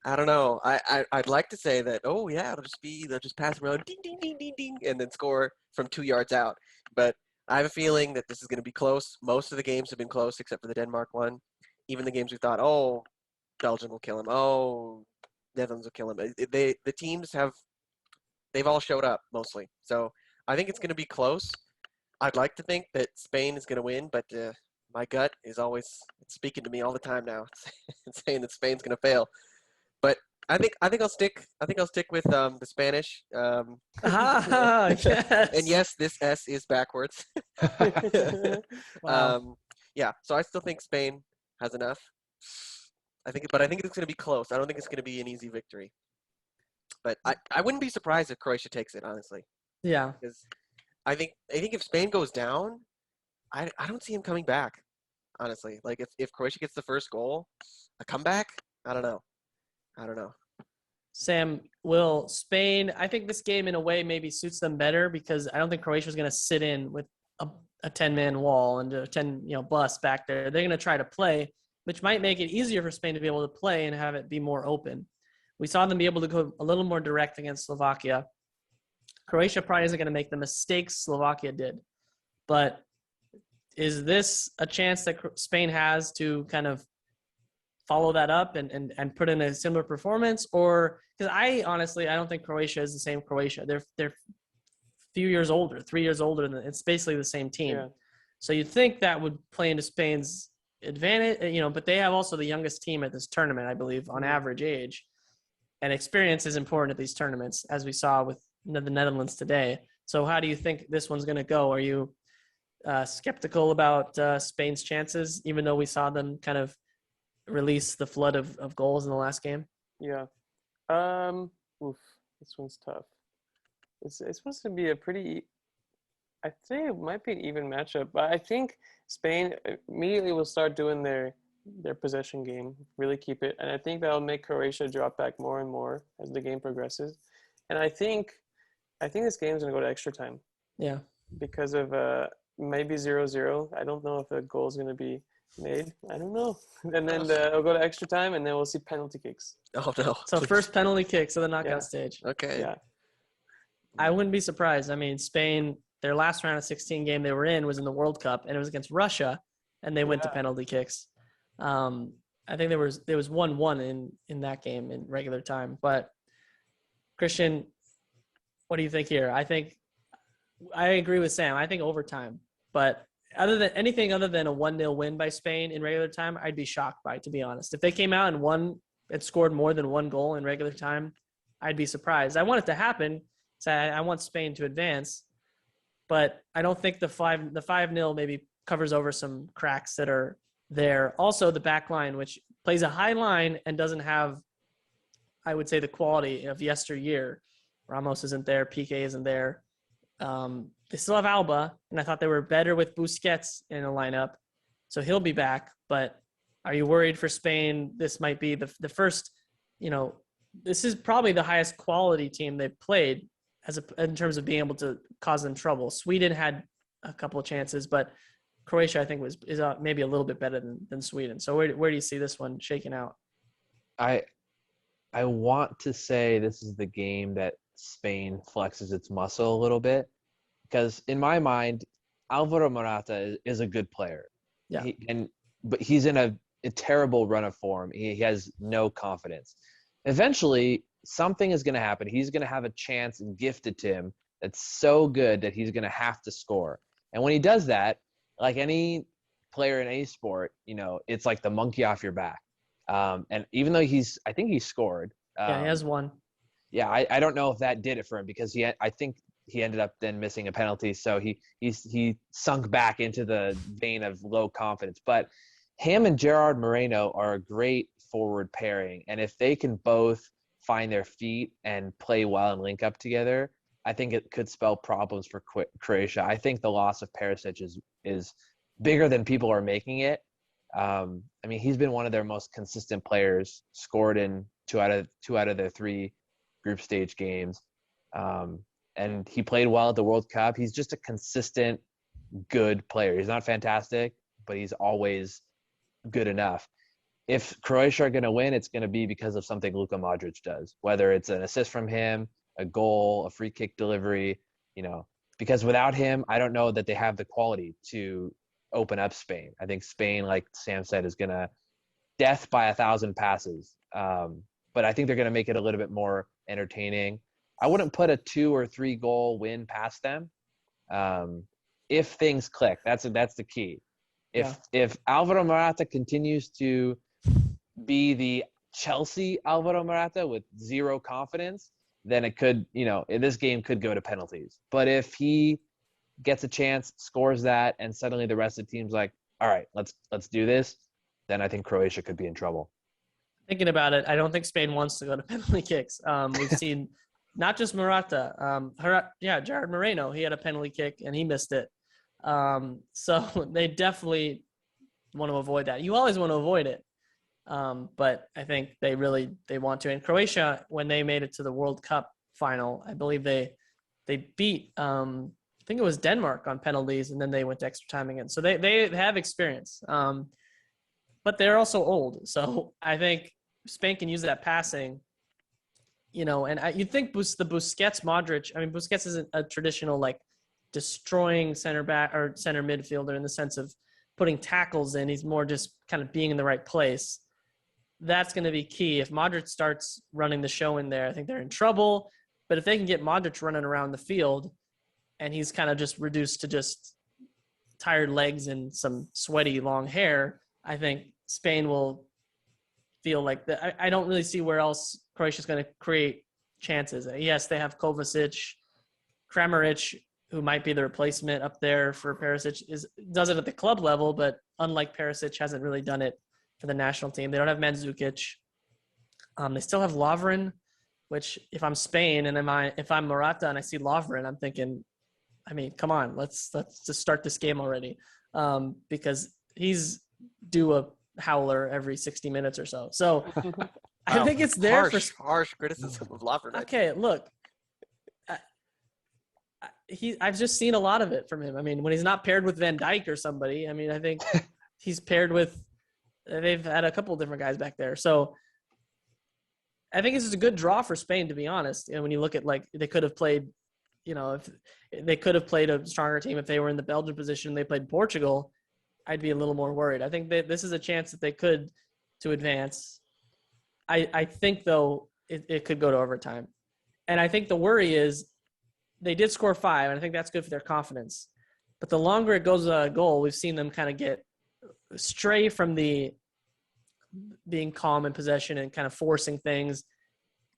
I don't know. I'd like to say that, they'll just pass around, ding, ding, ding, ding, ding, and then score from 2 yards out. But I have a feeling that this is going to be close. Most of the games have been close, except for the Denmark one. Even the games we thought, Belgium will kill him. Oh, Netherlands will kill him. The teams they've all showed up mostly. So I think it's going to be close. I'd like to think that Spain is going to win, but my gut is always it's speaking to me all the time now. It's saying that Spain's going to fail. But I think I'll stick with the Spanish. Ah, yes. And yes, this S is backwards. Wow. Yeah, so I still think Spain has enough. But I think it's going to be close. I don't think it's going to be an easy victory. But I wouldn't be surprised if Croatia takes it, honestly, Yeah. because I think if Spain goes down, I don't see him coming back. Honestly, like if Croatia gets the first goal, a comeback, I don't know. Sam, will Spain, I think this game in a way maybe suits them better because I don't think Croatia's going to sit in with a 10-man wall and a 10, bus back there. They're going to try to play, which might make it easier for Spain to be able to play and have it be more open. We saw them be able to go a little more direct against Slovakia. Croatia probably isn't going to make the mistakes Slovakia did. But is this a chance that Spain has to kind of follow that up and put in a similar performance? Or because I don't think Croatia is the same Croatia. They're a few years older, 3 years older than it's basically the same team. Yeah. So you'd think that would play into Spain's advantage, but they have also the youngest team at this tournament, I believe, on average age. And experience is important at these tournaments, as we saw with the Netherlands today. So how do you think this one's going to go? Are you skeptical about Spain's chances, even though we saw them kind of release the flood of goals in the last game? Yeah. This one's tough. It's supposed to be I think it might be an even matchup, but I think Spain immediately will start doing their possession game, really keep it, and I think that'll make Croatia drop back more and more as the game progresses. And I think this game's gonna go to extra time. Yeah. Because of maybe 0-0. I don't know if a goal is gonna be made. I don't know. And then it'll go to extra time, and then we'll see penalty kicks. Oh no. So first penalty kicks of the knockout stage. Okay. Yeah. I wouldn't be surprised. I mean, Spain, their last round of 16 game they were in was in the World Cup, and it was against Russia, and they went to penalty kicks. I think there was 1-1 in that game in regular time. But Christian, what do you think here? I agree with Sam. I think overtime. But anything other than a 1-0 win by Spain in regular time, I'd be shocked by, to be honest. If they came out and won and scored more than one goal in regular time, I'd be surprised. I want it to happen. So I want Spain to advance, but I don't think the 5-0 maybe covers over some cracks that are there. Also, the back line, which plays a high line and doesn't have, I would say, the quality of yesteryear. Ramos isn't there. Piqué isn't there. They still have Alba, and I thought they were better with Busquets in the lineup, so he'll be back. But are you worried for Spain? This might be the first, this is probably the highest quality team they've played in terms of being able to cause them trouble. Sweden had a couple of chances, but Croatia, I think, is maybe a little bit better than Sweden. So where do you see this one shaking out? I want to say this is the game that Spain flexes its muscle a little bit, because in my mind, Alvaro Morata is a good player. Yeah. But he's in a terrible run of form. He has no confidence. Eventually, something is going to happen. He's going to have a chance gifted to him that's so good that he's going to have to score. And when he does that, like any player in any sport, it's like the monkey off your back. And even though I think he scored. He has one. Yeah, I don't know if that did it for him, because I think he ended up then missing a penalty. So he sunk back into the vein of low confidence. But him and Gerard Moreno are a great forward pairing. And if they can both find their feet and play well and link up together, I think it could spell problems for Croatia. I think the loss of Perisic is bigger than people are making it. I mean, he's been one of their most consistent players, scored in two out of their 3 group stage games. And he played well at the World Cup. He's just a consistent, good player. He's not fantastic, but he's always good enough. If Croatia are going to win, it's going to be because of something Luka Modric does, whether it's an assist from him, a goal, a free kick delivery, because without him, I don't know that they have the quality to open up Spain. I think Spain, like Sam said, is going to death by 1,000 passes. But I think they're going to make it a little bit more entertaining. I wouldn't put a 2 or 3 goal win past them. If things click, that's the key. If Alvaro Morata continues to be the Chelsea Alvaro Morata with zero confidence, then it could, this game could go to penalties. But if he gets a chance, scores that, and suddenly the rest of the team's like, all right, let's do this, then I think Croatia could be in trouble. Thinking about it, I don't think Spain wants to go to penalty kicks. We've seen not just Morata, Jared Moreno, he had a penalty kick and he missed it. So they definitely want to avoid that. You always want to avoid it. But I think they want to. And Croatia, when they made it to the World Cup final, I believe they beat, I think it was Denmark on penalties, and then they went to extra time again. So they have experience. But they're also old. So I think Spain can use that passing, and you'd think the Busquets, Modric, Busquets isn't a traditional, like, destroying center back or center midfielder in the sense of putting tackles in. He's more just kind of being in the right place. That's going to be key. If Modric starts running the show in there, I think they're in trouble. But if they can get Modric running around the field and he's kind of just reduced to just tired legs and some sweaty long hair, I think Spain will feel like that. I don't really see where else Croatia's going to create chances. Yes, they have Kovacic, Kramaric, who might be the replacement up there for Perisic, does it at the club level, but unlike Perisic, hasn't really done it for the national team. They don't have Mandzukic. They still have Lovren, which if I'm Spain and if I'm Morata and I see Lovren, I'm thinking, come on, let's just start this game already, because he's due a howler every 60 minutes or so. So I think it's there harsh criticism of Lovren. Okay, look, I've just seen a lot of it from him. When he's not paired with Van Dijk or somebody, I think he's paired with. They've had a couple of different guys back there, so I think this is a good draw for Spain, to be honest. And when you look at, like, they could have played, if they could have played a stronger team if they were in the Belgian position, they played Portugal, I'd be a little more worried. I think that this is a chance that they could to advance. I think, though, it could go to overtime. And I think the worry is they did score 5, and I think that's good for their confidence. But the longer it goes a goal, we've seen them kind of get stray from the being calm in possession and kind of forcing things,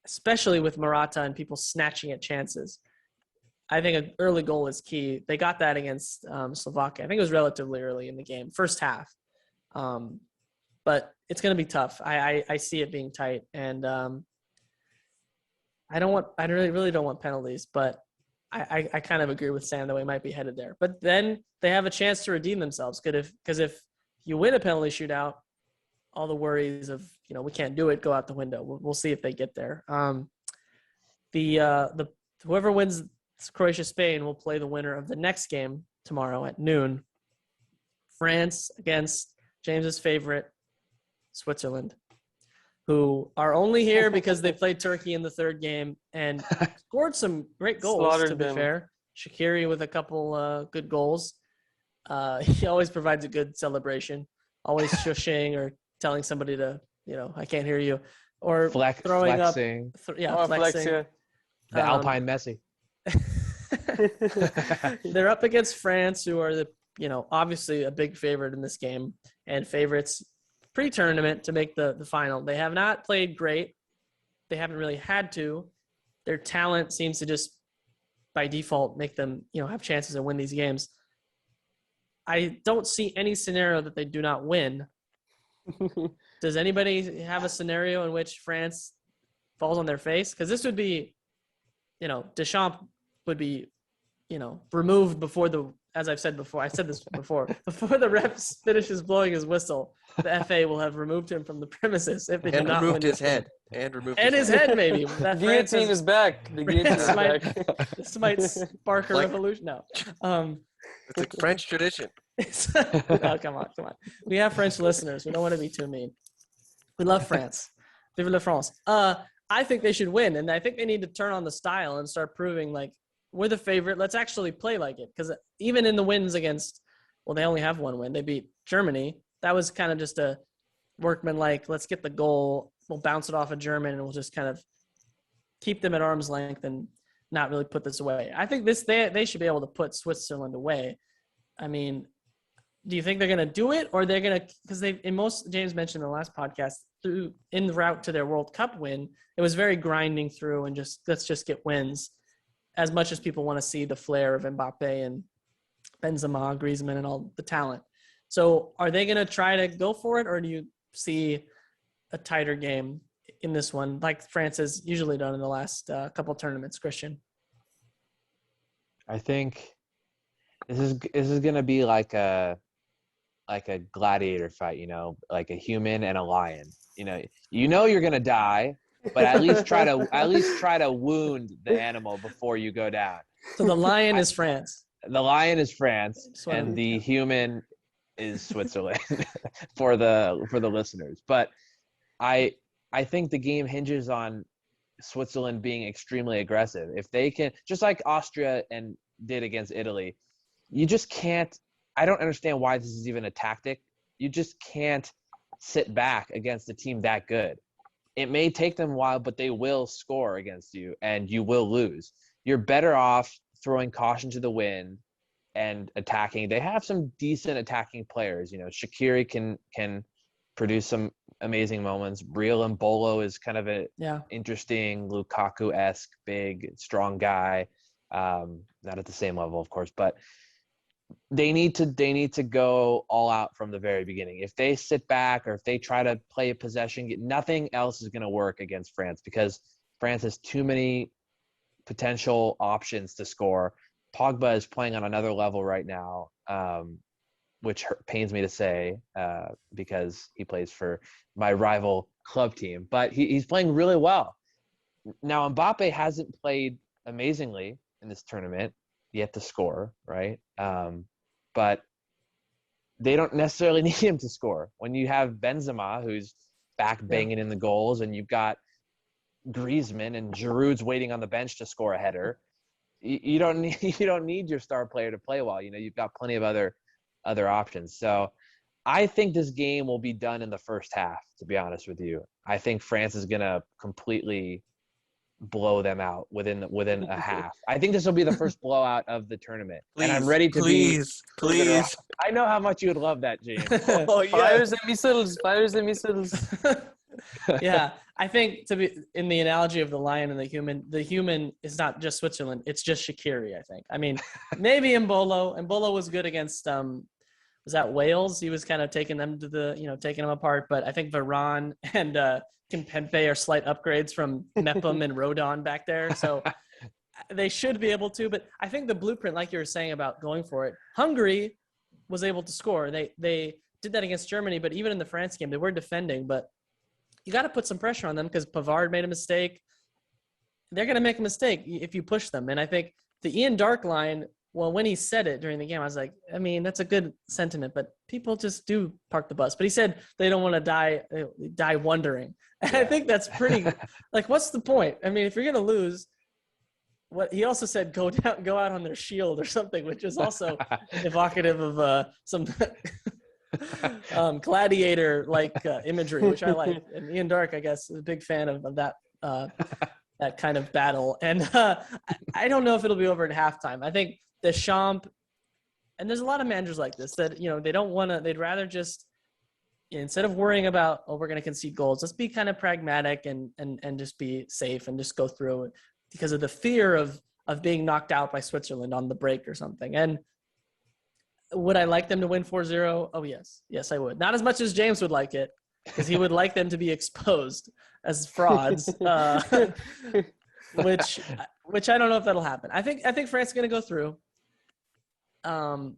especially with Morata and people snatching at chances. I think an early goal is key. They got that against Slovakia. I think it was relatively early in the game, first half. But it's going to be tough. I see it being tight, and I really don't want penalties, but I kind of agree with Sam that we might be headed there. But then they have a chance to redeem themselves. Because if you win a penalty shootout, all the worries of, we can't do it go out the window. We'll see if they get there. Whoever wins Croatia-Spain will play the winner of the next game tomorrow at noon. France against James's favorite, Switzerland, who are only here because they played Turkey in the third game and scored some great goals, Slaughtered to be them. fair. Shaqiri with a couple good goals. He always provides a good celebration, always shushing or telling somebody to, I can't hear you, or throwing flexing. up. Flexing. Yeah. The Alpine Messi. They're up against France, who are obviously a big favorite in this game and favorites pre-tournament to make the final. They have not played great. They haven't really had to. Their talent seems to just by default make them, have chances to win these games. I don't see any scenario that they do not win. Does anybody have a scenario in which France falls on their face? Because this would be, Deschamps would be, removed before as I've said before, I said this before the ref finishes blowing his whistle, the FA will have removed him from the premises if they do not removed win his head. And removed his head, maybe. That Guillotine is back. The guillotine is back. This might spark a revolution. No. It's a French tradition. Oh, come on. We have French listeners. We don't want to be too mean. We love France. Vive la France. I think they should win, and I think they need to turn on the style and start proving, like, we're the favorite. Let's actually play like it. Because even in the wins against, they only have one win. They beat Germany. That was kind of just a workmanlike, let's get the goal, we'll bounce it off a German, and we'll just kind of keep them at arm's length and not really put this away. I think they should be able to put Switzerland away. I mean, do you think they're going to do it, or they're going to, because James mentioned in the last podcast, in the route to their World Cup win, it was very grinding through and just, let's just get wins, as much as people want to see the flair of Mbappe and Benzema, Griezmann, and all the talent. So are they going to try to go for it, or do you see a tighter game in this one, like France has usually done in the last couple tournaments, Christian? I think this is going to be like a gladiator fight, like a human and a lion. You're going to die, but at least try to wound the animal before you go down. So the lion is France. The lion is France, and the human is Switzerland for the listeners. But I think the game hinges on Switzerland being extremely aggressive. If they can, just like Austria did against Italy, you just can't. I don't understand why this is even a tactic. You just can't sit back against a team that good. It may take them a while, but they will score against you, and you will lose. You're better off throwing caution to the wind and attacking. They have some decent attacking players. Shaqiri can produce some amazing moments. Real Mbolo is kind of a interesting Lukaku-esque, big, strong guy. Not at the same level, of course, but they need to go all out from the very beginning. If they sit back or if they try to play a possession, nothing else is going to work against France, because France has too many potential options to score. Pogba is playing on another level right now, which pains me to say, because he plays for my rival club team. But he's playing really well. Now, Mbappe hasn't played amazingly in this tournament yet to score, right? But they don't necessarily need him to score. When you have Benzema, who's back banging in the goals, and you've got Griezmann and Giroud's waiting on the bench to score a header, you don't need your star player to play well. You've got plenty of other options. So I think this game will be done in the first half, to be honest with you. I think France is going to completely blow them out within a half. I think this will be the first blowout of the tournament. And I'm ready to please. I know how much you would love that, James. Oh, yeah. Fires and missiles. Yeah, I think, to be in the analogy of the lion and the human is not just Switzerland, it's just Shaqiri, I think. I mean, maybe Mbolo was good against was that Wales? He was kind of taking them to taking them apart, but I think Varane and Kimpembe are slight upgrades from Mepham and Rodon back there, so they should be able to. But I think the blueprint, like you were saying about going for it, Hungary was able to score. They did that against Germany, but even in the France game, they were defending, but you got to put some pressure on them, because Pavard made a mistake. They're going to make a mistake if you push them. And I think the Ian Dark line, well, when he said it during the game, I was like, I mean, that's a good sentiment, but people just do park the bus. But he said they don't want to die wondering. And I think that's pretty, like, what's the point? I mean, if you're going to lose, what he also said, go out on their shield or something, which is also evocative of some gladiator-like imagery, which I like. And Ian Dark, I guess, is a big fan of that that kind of battle. And I don't know if it'll be over at halftime. I think Deschamps, and there's a lot of managers like this that, they don't want to, they'd rather just, instead of worrying about, we're going to concede goals, let's be kind of pragmatic and just be safe and just go through it, because of the fear of being knocked out by Switzerland on the break or something. And would I like them to win 4-0? Oh, yes. Yes, I would. Not as much as James would like it, because he would like them to be exposed as frauds, which I don't know if that'll happen. I think France is going to go through. I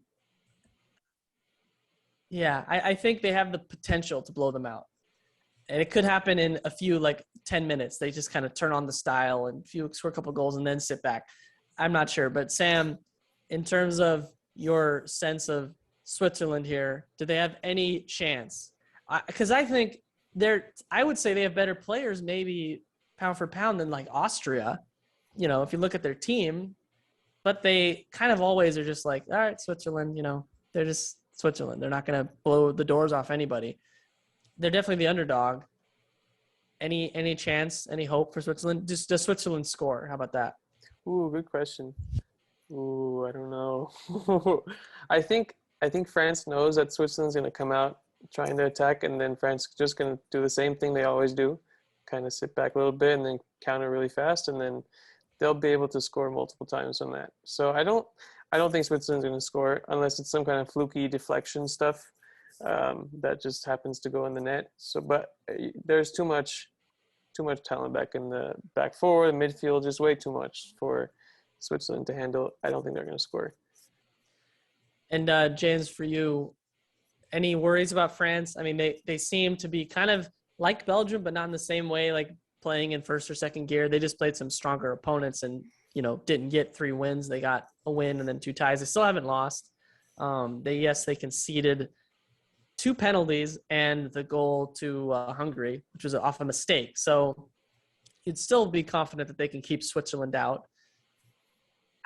think they have the potential to blow them out. And it could happen in a few, 10 minutes. They just kind of turn on the style and score a couple goals and then sit back. I'm not sure. But, Sam, in terms of your sense of Switzerland here, do they have any chance? Because I think I would say they have better players, maybe pound for pound, than Austria, if you look at their team. But they kind of always are just all right, Switzerland, they're just Switzerland. They're not going to blow the doors off anybody. they're definitely the underdog. Any chance, any hope for Switzerland? Just does Switzerland score? How about that? Ooh, good question. Ooh, I don't know. I think France knows that Switzerland's going to come out trying to attack, and then France just going to do the same thing they always do, kind of sit back a little bit and then counter really fast, and then they'll be able to score multiple times on that. So I don't think Switzerland's going to score unless it's some kind of fluky deflection stuff that just happens to go in the net. So, but there's too much talent back in the back forward, the midfield, just way too much for Switzerland to handle. I don't think they're going to score. And James, for you, any worries about France? I mean, they seem to be kind of like Belgium, but not in the same way, like playing in first or second gear. They just played some stronger opponents and, didn't get 3 wins. They got a win and then 2 ties. They still haven't lost. They conceded 2 penalties and the goal to Hungary, which was off a mistake. So you'd still be confident that they can keep Switzerland out.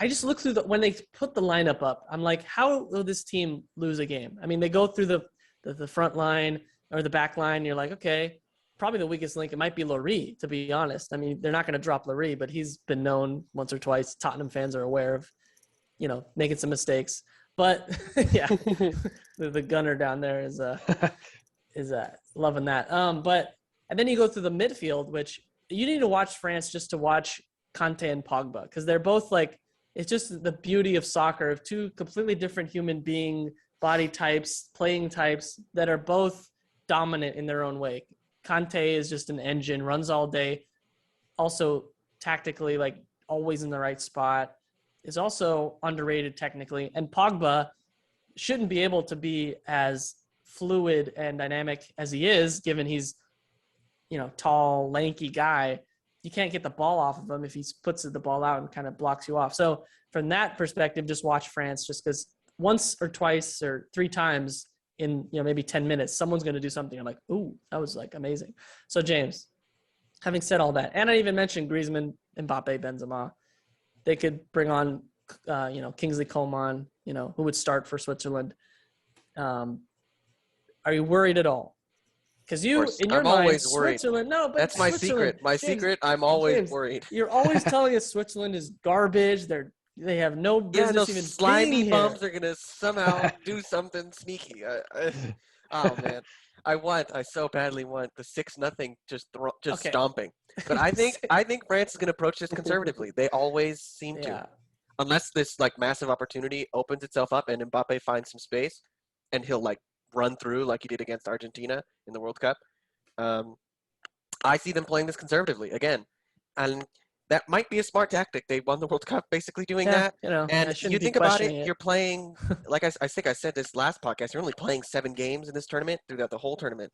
I just look through when they put the lineup up, I'm like, how will this team lose a game? I mean, they go through the front line or the back line. You're like, okay, probably the weakest link. It might be Lloris, to be honest. I mean, they're not going to drop Lloris, but he's been known once or twice. Tottenham fans are aware of, making some mistakes. But yeah, the gunner down there is loving that. And then you go through the midfield, which you need to watch France just to watch Kanté and Pogba, because they're both like, it's just the beauty of soccer of 2 completely different human being body types, playing types that are both dominant in their own way. Kanté is just an engine, runs all day, also tactically, like always in the right spot, is also underrated technically. And Pogba shouldn't be able to be as fluid and dynamic as he is, given he's, tall, lanky guy. You can't get the ball off of him if he puts the ball out and kind of blocks you off. So from that perspective, just watch France, just because once or twice or 3 times in maybe 10 minutes, someone's going to do something. I'm like, ooh, that was like amazing. So James, having said all that, and I even mentioned Griezmann, Mbappe, Benzema, they could bring on, Kingsley Coman, who would start for Switzerland. Are you worried at all? Because in your I'm mind, always worried. Switzerland, no, but That's my secret. My James, secret, I'm always James, worried. You're always telling us Switzerland is garbage. They have no business even slimy being bums here. are gonna somehow do something sneaky. Oh man, I so badly want the 6-0 just Okay. stomping. But I think France is gonna approach this conservatively. They always seem to, Yeah. unless this like massive opportunity opens itself up and Mbappe finds some space, and he'll like run through like he did against Argentina in the World Cup. I see them playing this conservatively again, and that might be a smart tactic. They won the World Cup basically doing that. And you think about it, you're playing, like I think I said this last podcast, you're only playing 7 games in this tournament throughout the whole tournament.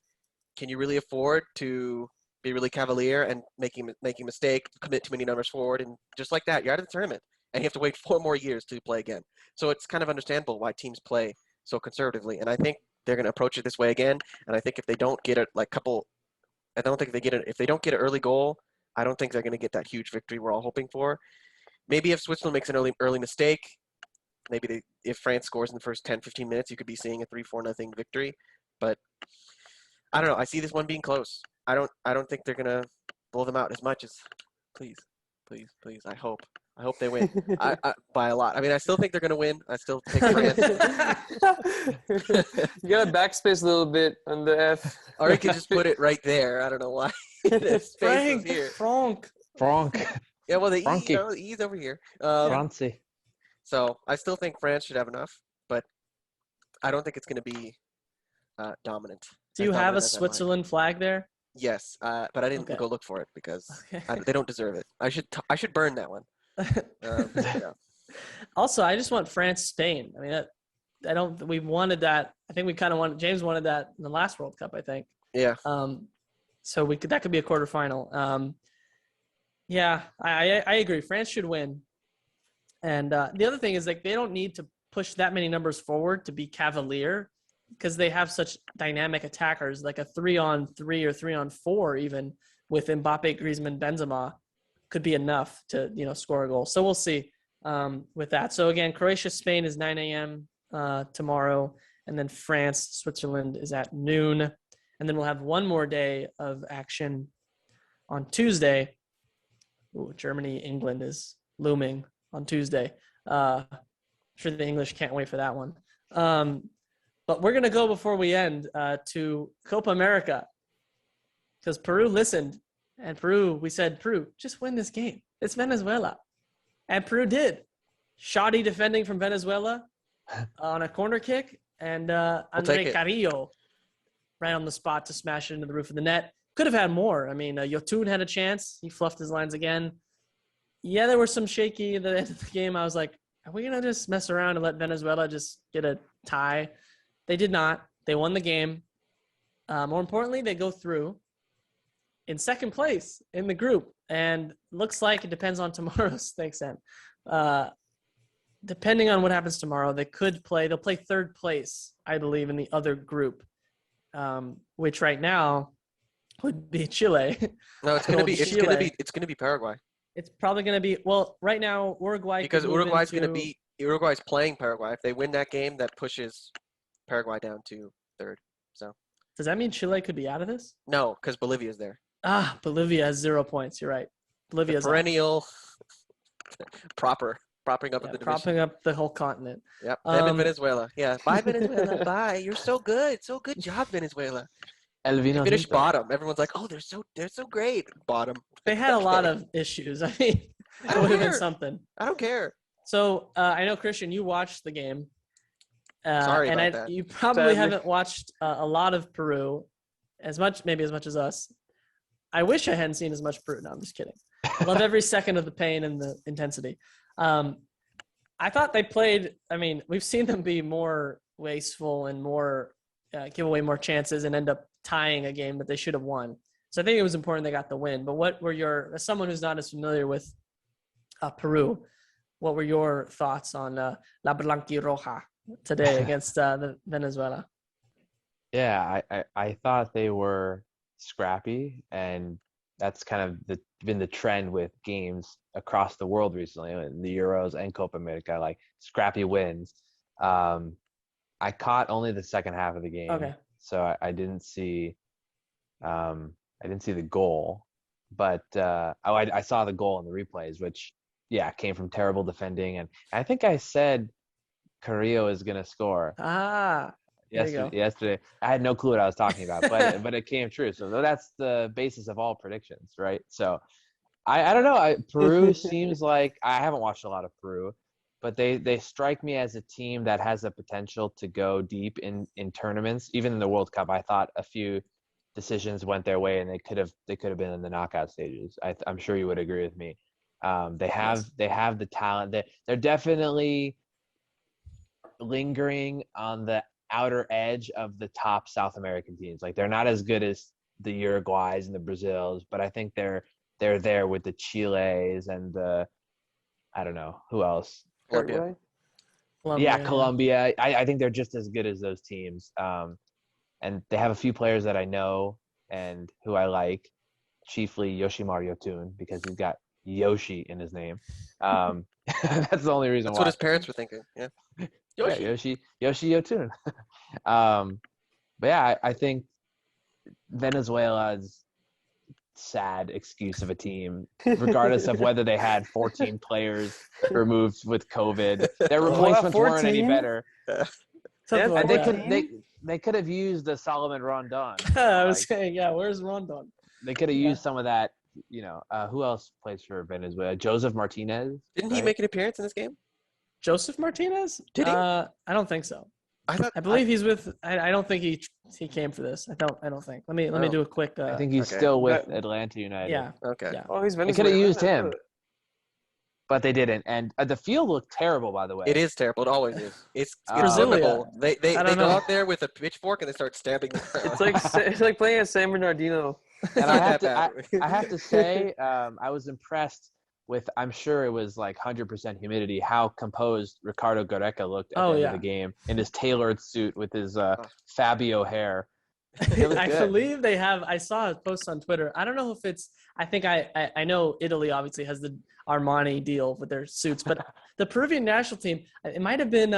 Can you really afford to be really cavalier and making a mistake, commit too many numbers forward, and just like that, you're out of the tournament, and you have to wait 4 more years to play again. So it's kind of understandable why teams play so conservatively, and I think they're going to approach it this way again. And I think if they don't get if they don't get an early goal, I don't think they're going to get that huge victory we're all hoping for. Maybe if Switzerland makes an early mistake, if France scores in the first 10, 15 minutes, you could be seeing a 3-4-0 victory. But I don't know. I see this one being close. I don't think they're going to blow them out as much as please. I hope they win by a lot. I mean, I still think they're going to win. I still take France. You got to backspace a little bit on the F. Or you could just put it right there. I don't know why. Frank. Yeah, well, the Frankie. E's over here. Francie. So I still think France should have enough, but I don't think it's going to be dominant. Do you have a Switzerland flag there? Yes, but I didn't go look for it because they don't deserve it. I should burn that one. Yeah. Also, I just want France, Spain. I mean, we wanted that. I think we kind of wanted, James wanted that in the last World Cup, I think. Yeah. So that could be a quarterfinal. Yeah, I agree. France should win. And the other thing is, like, they don't need to push that many numbers forward to be cavalier, because they have such dynamic attackers, like a 3-on-3 or 3-on-4 even with Mbappe, Griezmann, Benzema could be enough to, score a goal. So we'll see with that. So again, Croatia, Spain is 9 a.m. Tomorrow, and then France, Switzerland is at noon. and then we'll have one more day of action on Tuesday. Ooh, Germany, England is looming on Tuesday. I'm sure the English can't wait for that one. But we're going to go before we end to Copa America, because Peru listened. And Peru, we said, Peru, just win this game. It's Venezuela. And Peru did. Shoddy defending from Venezuela on a corner kick. And Andre Carrillo right on the spot to smash it into the roof of the net. Could have had more. I mean, Yotun had a chance. He fluffed his lines again. Yeah, there were some shaky at the end of the game. I was like, are we going to just mess around and let Venezuela just get a tie? They did not. They won the game. More importantly, they go through in second place in the group. And looks like it depends on tomorrow's. Thanks, Sam. Depending on what happens tomorrow, they'll play third place, I believe, in the other group, which right now would be Chile. No, it's gonna be Paraguay. It's probably gonna be, well, right now Uruguay, because Uruguay's playing Paraguay. If they win that game, that pushes Paraguay down to third. So does that mean Chile could be out of this? No, because Bolivia's there. Bolivia has 0 points. You're right. Bolivia's perennial propping up the division. Propping up the whole continent. Yep. Them in Venezuela. Yeah. Bye, Venezuela. Bye. You're so good. So good job, Venezuela. They finished bottom. Everyone's like, oh, they're so great. Bottom. They had a lot of issues. I mean, it would have been something. I don't care. So I know, Christian, you watched the game. Sorry about that. You probably haven't watched a lot of Peru, maybe as much as us. I wish I hadn't seen as much Peru. No, I'm just kidding. I love every second of the pain and the intensity. I thought they played, we've seen them be more wasteful and more give away more chances and end up tying a game that they should have won. So I think it was important they got the win. But what were as someone who's not as familiar with Peru, what were your thoughts on La Blanquiroja today against the Venezuela? Yeah, I thought they were scrappy, and that's kind of been the trend with games across the world recently, in the Euros and Copa America, like scrappy wins. I caught only the second half of the game, okay. So I didn't see the goal, but I saw the goal in the replays, which came from terrible defending, and I think I said Carrillo is gonna score. Yesterday, I had no clue what I was talking about, but it came true. So that's the basis of all predictions, right? So I don't know. Peru seems like, I haven't watched a lot of Peru, but they strike me as a team that has the potential to go deep in tournaments. Even in the World Cup, I thought a few decisions went their way, and they could have been in the knockout stages. I'm sure you would agree with me. They have the talent. They're definitely lingering on the outer edge of the top South American teams. Like, they're not as good as the Uruguays and the Brazils, but I think they're there with the Chiles and the, I don't know who else. Colombia. Colombia. I think they're just as good as those teams. And they have a few players that I know and who I like, chiefly Yoshimar Yotun, because he's got Yoshi in his name. That's the only reason why. That's what his parents were thinking. Yeah. Yoshi Yotun. But yeah, I think Venezuela's sad excuse of a team, regardless of whether they had 14 players removed with COVID. Their replacements weren't any better. And they could have used the Solomon Rondon. I was saying, where's Rondon? They could have used some of that. Who else plays for Venezuela? Joseph Martinez. Didn't he make an appearance in this game? Joseph Martinez? Did he? I don't think so. I believe he's with. I don't think he came for this. I don't think. Let me do a quick. I think he's still with Atlanta United. Yeah. Okay. Yeah. Oh, he's Venezuelan. They could have used him, but they didn't. And the field looked terrible, by the way. It is terrible. It always is. It's Brasilia. They go out there with a pitchfork and they start stabbing the ground. It's like playing at San Bernardino. And I have to say, I was impressed with, I'm sure it was like 100% humidity, how composed Ricardo Gareca looked at the end of the game in his tailored suit with his Fabio hair. I believe they have. I saw a post on Twitter. I don't know if it's. I think I know Italy obviously has the Armani deal with their suits, but the Peruvian national team, it might have been.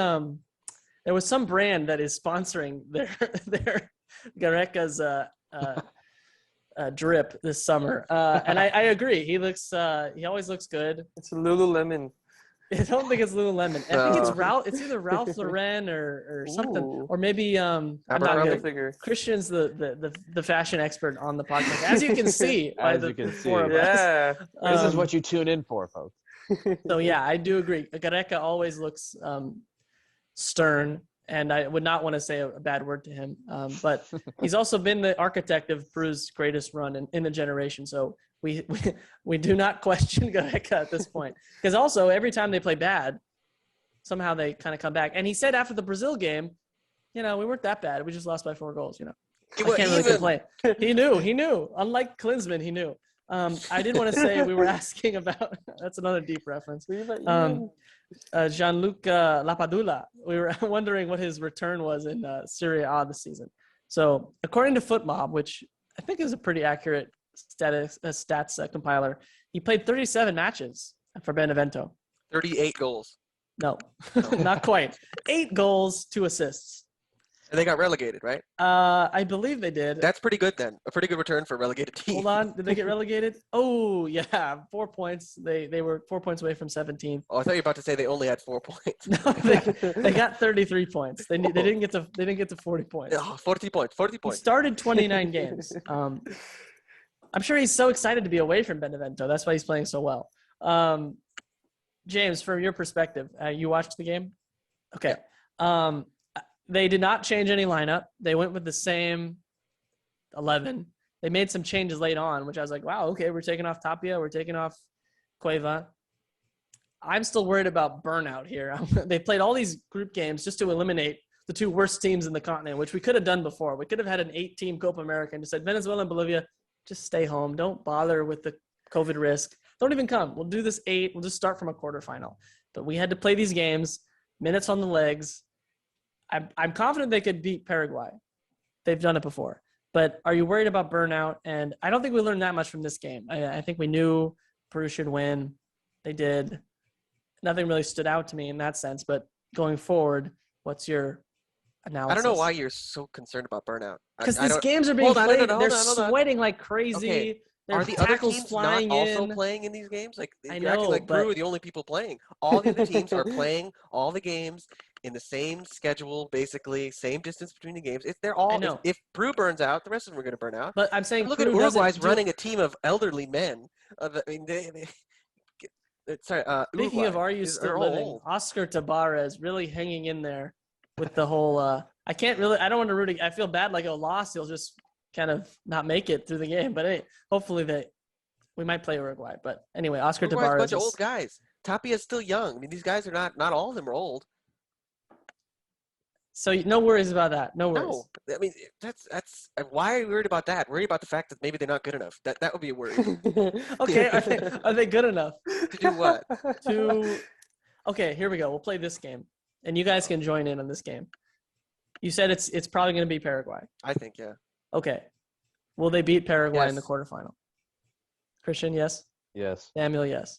There was some brand that is sponsoring their Gareca's drip this summer. And I agree. He always looks good. It's a Lululemon. I don't think it's Lululemon. I think it's No. Ralph. It's either Ralph Lauren or something, Ooh. or maybe I'm not Abercrombie? good. Figure. Christian's the fashion expert on the podcast, as you can see by As the you can four of see. us. Yeah. This is Um, what you tune in for, folks. So yeah, I do agree. Gareca always looks stern, and I would not want to say a bad word to him. But he's also been the architect of Peru's greatest run in the generation. So we do not question Gareca at this point. Because also every time they play bad, somehow they kind of come back. And he said after the Brazil game, we weren't that bad. We just lost by 4 goals. I can't really complain. He knew. Unlike Klinsmann, he knew. I did want to say we were asking about that's another deep reference. Gianluca Lapadula. We were wondering what his return was in Serie A this season. So according to FootMob, which I think is a pretty accurate stats compiler, he played 37 matches for Benevento. 38 goals. No, not quite. 8 goals, 2 assists. And they got relegated, right? I believe they did. That's pretty good then. A pretty good return for a relegated team. Hold on. Did they get relegated? Oh, yeah. 4 points. They were 4 points away from 17th. Oh, I thought you were about to say they only had 4 points. No, they got 33 points. They didn't get to 40 points. Oh, 40 points. 40 He points. started 29 games. I'm sure he's so excited to be away from Benevento. That's why he's playing so well. James, from your perspective, you watched the game? Okay. They did not change any lineup. They went with the same 11. They made some changes late on, which I was like, wow, okay, we're taking off Tapia. We're taking off Cueva. I'm still worried about burnout here. They played all these group games just to eliminate the 2 worst teams in the continent, which we could have done before. We could have had an 8-team Copa America and just said, Venezuela and Bolivia, just stay home. Don't bother with the COVID risk. Don't even come. We'll do this 8. We'll just start from a quarterfinal. But we had to play these games, minutes on the legs. I'm confident they could beat Paraguay. They've done it before. But are you worried about burnout? And I don't think we learned that much from this game. I think we knew Peru should win. They did. Nothing really stood out to me in that sense. But going forward, what's your analysis? I don't know why you're so concerned about burnout. Because these games are being played. They're sweating like crazy. Okay. Are the other teams not also playing in these games? Like you're acting like Peru are the only people playing. All the other teams are playing all the games in the same schedule, basically same distance between the games. If they're all, if Peru burns out, the rest of them are going to burn out. But I'm saying, look at Uruguay's running a team of elderly men. I mean, speaking of, are you still living? Old. Oscar Tabarez really hanging in there with the whole. I don't want to root. I feel bad. Like a loss, he'll just kind of not make it through the game. But hey, hopefully we might play Uruguay. But anyway, Oscar Tabarez. A bunch of old guys. Tapia's still young. I mean, these guys are not all of them are old. So no worries about that. No worries. No, I mean that's why are you worried about that? Worried about the fact that maybe they're not good enough. That would be a worry. Okay, are they good enough? To do what? Okay, here we go. We'll play this game, and you guys can join in on this game. You said it's probably going to be Paraguay. I think, yeah. Okay. Will they beat Paraguay in the quarterfinal? Christian, yes. Yes. Samuel, yes.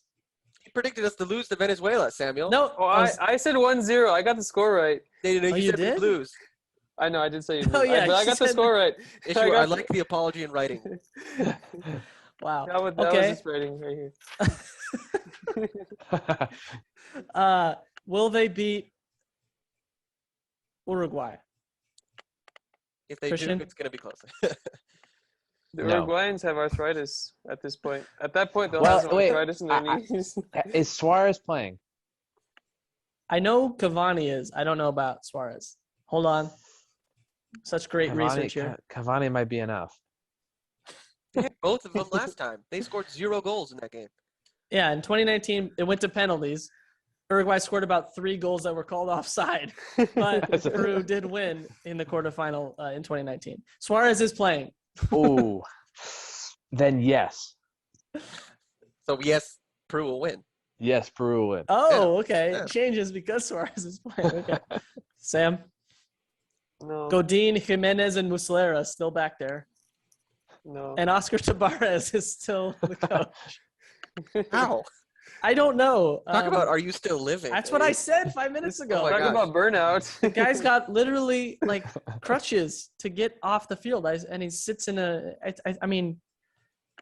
You predicted us to lose to Venezuela, Samuel. No. Oh, I said 1-0. I got the score right. No, you said did? we'd lose. I know, I did say you lose. Oh, yeah, but I got the score right. I like the apology in writing. Wow. That was just writing right here. Will they beat Uruguay? If they Christian? do, it's going to be close. The Uruguayans have arthritis at this point. At that point, they'll have some arthritis in their knees. Is Suarez playing? I know Cavani is. I don't know about Suarez. Hold on. Such great research here. Cavani might be enough. They had both of them last time. They scored 0 goals in that game. Yeah, in 2019, it went to penalties. Uruguay scored about 3 goals that were called offside. But Peru did win in the quarterfinal in 2019. Suarez is playing. Ooh. Then yes. So, yes, Peru will win. Yes, Peru will win. Oh, okay. Yeah. It changes because Suarez is playing. Okay. Sam? No. Godin, Jimenez, and Muslera still back there. No. And Oscar Tabarez is still the coach. How? I don't know. Talk about are you still living? That's what I said 5 minutes ago. my Talk gosh. about burnout. The guy's got literally like crutches to get off the field, and he sits in I mean,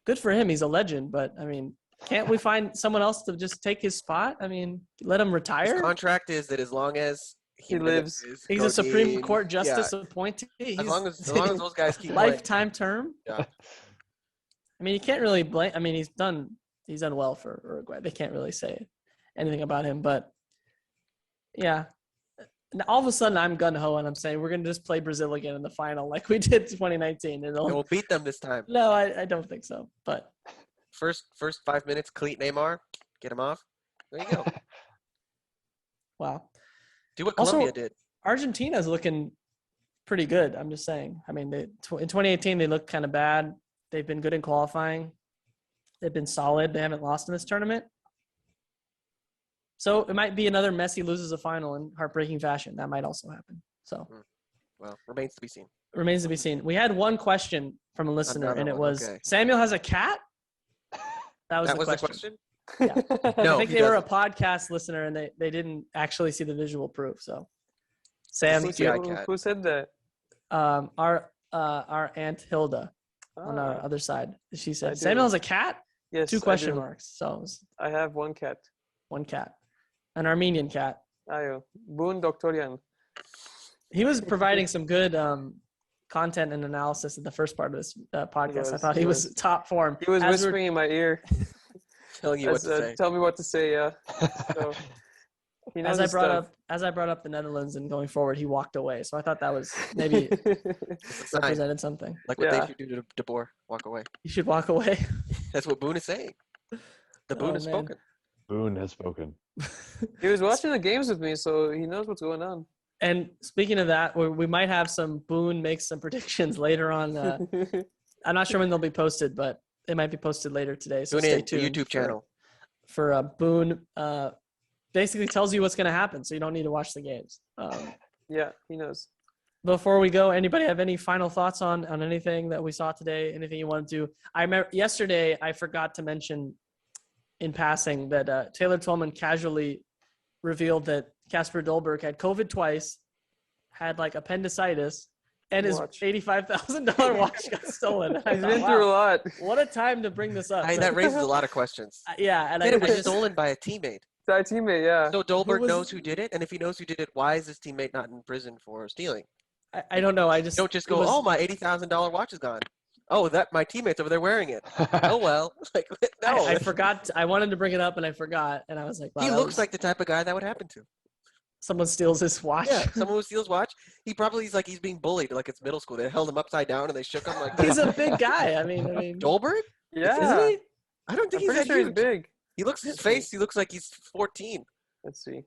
good for him. He's a legend, but I mean, can't we find someone else to just take his spot? I mean, let him His retire. contract is that as long as He lives. He's a Supreme Godin, Court justice yeah, appointee. as long as those guys keep playing. lifetime term. Yeah. I mean, you can't really blame. I mean, he's done well for Uruguay. They can't really say anything about him, but yeah. And all of a sudden, I'm gun ho and I'm saying we're gonna just play Brazil again in the final, like we did 2019. And we'll beat them this time. No, I don't think so. But First 5 minutes, cleat Neymar, get him off. There you go. wow, Do what Also- Colombia did. Argentina's looking pretty good. I'm just saying. I mean, in 2018 they looked kind of bad. They've been good in qualifying. They've been solid. They haven't lost in this tournament. So it might be another Messi loses a final in heartbreaking fashion. That might also happen. So Well, remains to be seen. remains to be seen. We had one question from a listener, Another and it one, was okay. Samuel has a cat. That was That the was question. the question? I No, think he they were a doesn't. podcast listener, and they didn't actually see the visual proof. So, Sam, Who's do you- the cat? Who said that? our Aunt Hilda on our Ah, other side, she I said do. Samuel has a cat. yes, 2 question I do. marks. So it was I have one cat. one cat, an Armenian cat. Ayo. Boon Doktorian. He was providing some good content and analysis in the first part of this podcast. I was, thought he he was was. top form. He was As we're- whispering in my ear. Telling you what to say. Tell me what to say, yeah. So, he knows As I his brought up the Netherlands and going forward, he walked away. So I thought that was maybe It's a sign. represented something. Like what Yeah. they should do to De Boer. Walk away. You should walk away. That's what Boone is saying. The Boone Oh, has man. spoken. Boone has spoken. He was watching the games with me, so he knows what's going on. And speaking of that, we might have some Boone make some predictions later on. I'm not sure when they'll be posted, but they might be posted later today. So Tune stay in, the tuned YouTube channel. for Boone. Basically tells you what's going to happen, so you don't need to watch the games. Yeah, he knows. Before we go, anybody have any final thoughts on anything that we saw today? Anything you want to do? I remember yesterday I forgot to mention in passing that Taylor Twellman casually revealed that Casper Dolberg had COVID twice, had like appendicitis, and his Watch. $85,000 watch got stolen. And I He's thought, been through a wow, lot. what a time to bring this up. Hey, that raises a lot of questions. Yeah, and And it was I just stolen by a teammate. It's our teammate, yeah. So Dolberg was- knows who did it, and if he knows who did it, why is his teammate not in prison for stealing? I don't know. I You just don't just it go, was- "Oh, my $80,000 watch is gone." Oh, that my teammate's over there wearing it. Oh well, like no. I forgot. I wanted to bring it up and I forgot, and I was like, wow, He that looks was- like the type of guy that would happen to. someone steals his watch. Yeah, someone who steals watch. He probably is like he's being bullied like it's middle school. They held him upside down and they shook him like. He's a big guy. I mean, Dolberg? Yeah. isn't he? I don't I'm think he's pretty that sure he's huge. big. He looks his face. He looks like he's 14. Let's see.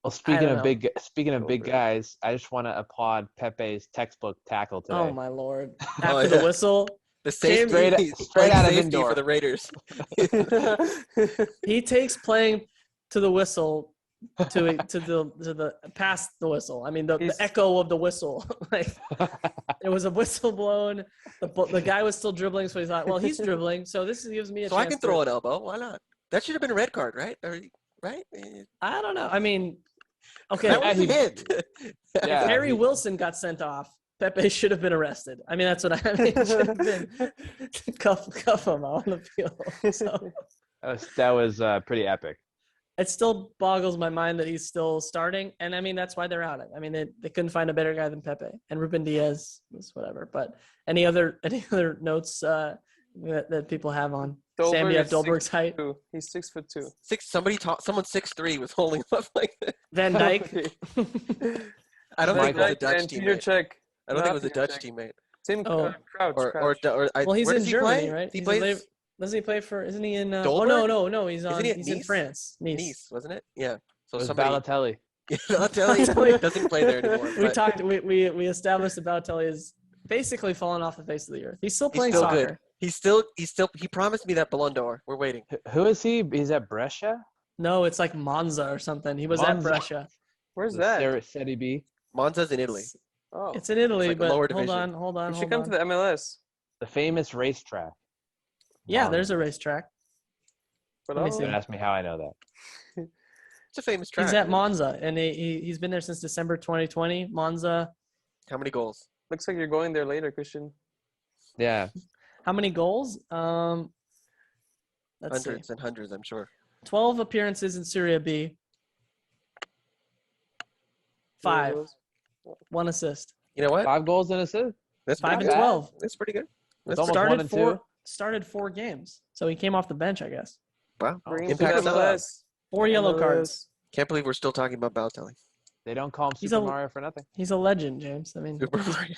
Well, speaking don't of know. big Dolberg. guys, I just want to applaud Pepe's textbook tackle today. Oh my lord! Oh, After the yeah. whistle, The safety, Straight- he's straight playing out of safety indoor. for the Raiders. he takes playing to the whistle to the past the whistle. I mean, the He's- echo of the whistle. Like there was a whistle blown. The guy was still dribbling, so he thought, well, he's dribbling, so this gives me a So chance. I can to- throw an elbow. Why not? That should have been a red card, right? Right? I don't know. I mean, okay. That was he- a hit. Yeah, Harry he- Wilson got sent off. Pepe should have been arrested. I mean, that's what I mean. It should have been cuff him on the field. So that was pretty epic. it still boggles my mind that he's still starting. And I mean, that's why they're out. I mean, they couldn't find a better guy than Pepe, and Ruben Diaz was whatever. But any other notes that people have on Sam? Do you have is Dolberg's height? 6'2". He's 6'2". Someone 6'3" was holding him up like that. Van Dyke. I don't think it was a Dutch and Peter teammate. Cech. I don't think it was a Peter Dutch Cech. teammate. Tim Oh. Crouch. Well, he's where in does he Germany, play? right? He He's plays doesn't he play for? Isn't he in? Oh Dolberg? no, he's on. Isn't he at He's in Nice? France. Nice, wasn't it? Yeah. So It was somebody Balotelli. Balotelli doesn't play there anymore. We but talked. We established that Balotelli is basically fallen off the face of the earth. He's still he's playing still soccer. good. He promised me that Ballon d'Or. We're waiting. Who is he? He's at Brescia. No, it's like Monza or something. He was at Monza. Brescia. Where's The that? Serie B. Monza's in Italy. Oh, It's in Italy, like but lower hold division. on. you should come to the MLS. The famous racetrack. Yeah, Um, there's a racetrack. But Let me see. Don't ask me how I know that. It's a famous track. He's at isn't it? Monza, and he's been there since December 2020. Monza. How many goals? looks like you're going there later, Christian. Yeah. How many goals? Let's Hundreds see. and hundreds, I'm sure. 12 appearances in Serie B. 5. 1 assist. You know what? 5 goals and assists. That's 5 pretty and good. 12. That's pretty good. It's That's almost pretty- 1 and 2. Started 4 games, so he came off the bench, I guess. Wow. Bring him to Impact the sub. MLS. 4 yellow MLS. cards. Can't believe we're still talking about Balotelli. They don't call him He's Super a- Mario for nothing. He's a legend, James. I mean, Super Mario.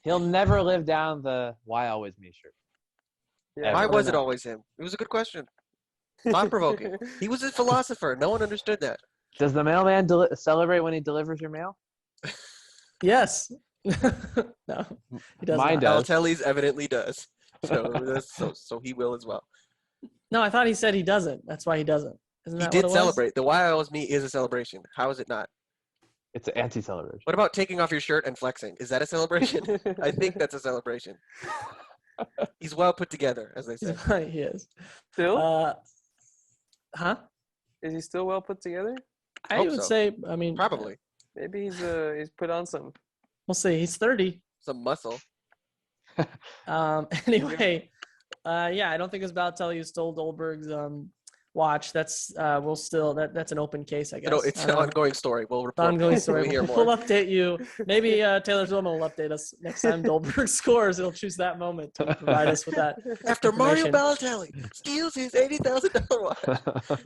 He'll never live down the "Why always me" shirt. Yeah. Why Ever. was it always him? It was a good question. Thought provoking. He was a philosopher. No one understood that. Does the mailman celebrate when he delivers your mail? yes. No, he does Mine not. does. Balotelli's evidently does. So he will as well. No, I thought he said he doesn't. That's why he doesn't. Isn't He that did what it celebrate. The why always me is a celebration. How is it not? It's an anti-celebration. What about taking off your shirt and flexing? Is that a celebration? I think that's a celebration. He's well put together, as they say. was? He is. Still? Huh? Is he still well put together? I Hope would so. say. I mean, Probably. Maybe he's put on some. we'll see. He's 30. Some muscle. Anyway, yeah, I don't think it's Balotelli who stole Dolberg's watch. That's we'll still that's an open case, I guess. No, it's an ongoing story. We'll report. ongoing back when story. we hear We'll more. update you. Maybe Taylor Zwillman will update us next time Dolberg scores. He'll choose that moment to provide us with that. After Mario information. Balotelli steals his $80,000 watch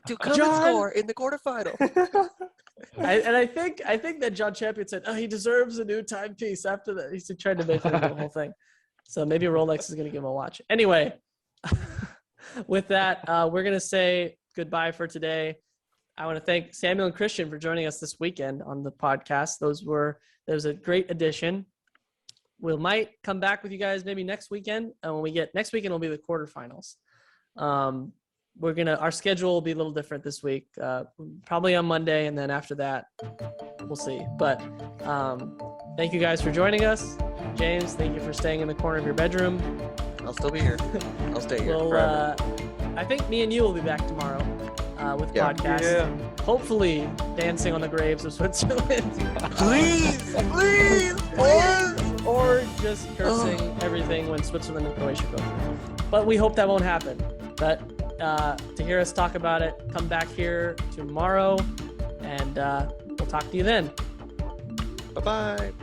to come and John! score in the quarterfinal. I think that John Champion said, "Oh, he deserves a new timepiece." After that, he's trying to make it into the whole thing. So maybe Rolex is going to give him a watch. Anyway, with that, we're going to say goodbye for today. I want to thank Samuel and Christian for joining us this weekend on the podcast. There was a great addition. We might come back with you guys maybe next weekend. And when we get next weekend, will be the quarterfinals. Our schedule will be a little different this week. Probably on Monday, and then after that, we'll see. But thank you guys for joining us. James, thank you for staying in the corner of your bedroom. I'll still be here. I'll stay here We'll, forever. I think me and you will be back tomorrow with Yeah. podcasts. Yeah. Hopefully, dancing on the graves of Switzerland. Please. or just cursing everything when Switzerland and Croatia go through. But we hope that won't happen. But to hear us talk about it, come back here tomorrow, and we'll talk to you then. Bye-bye.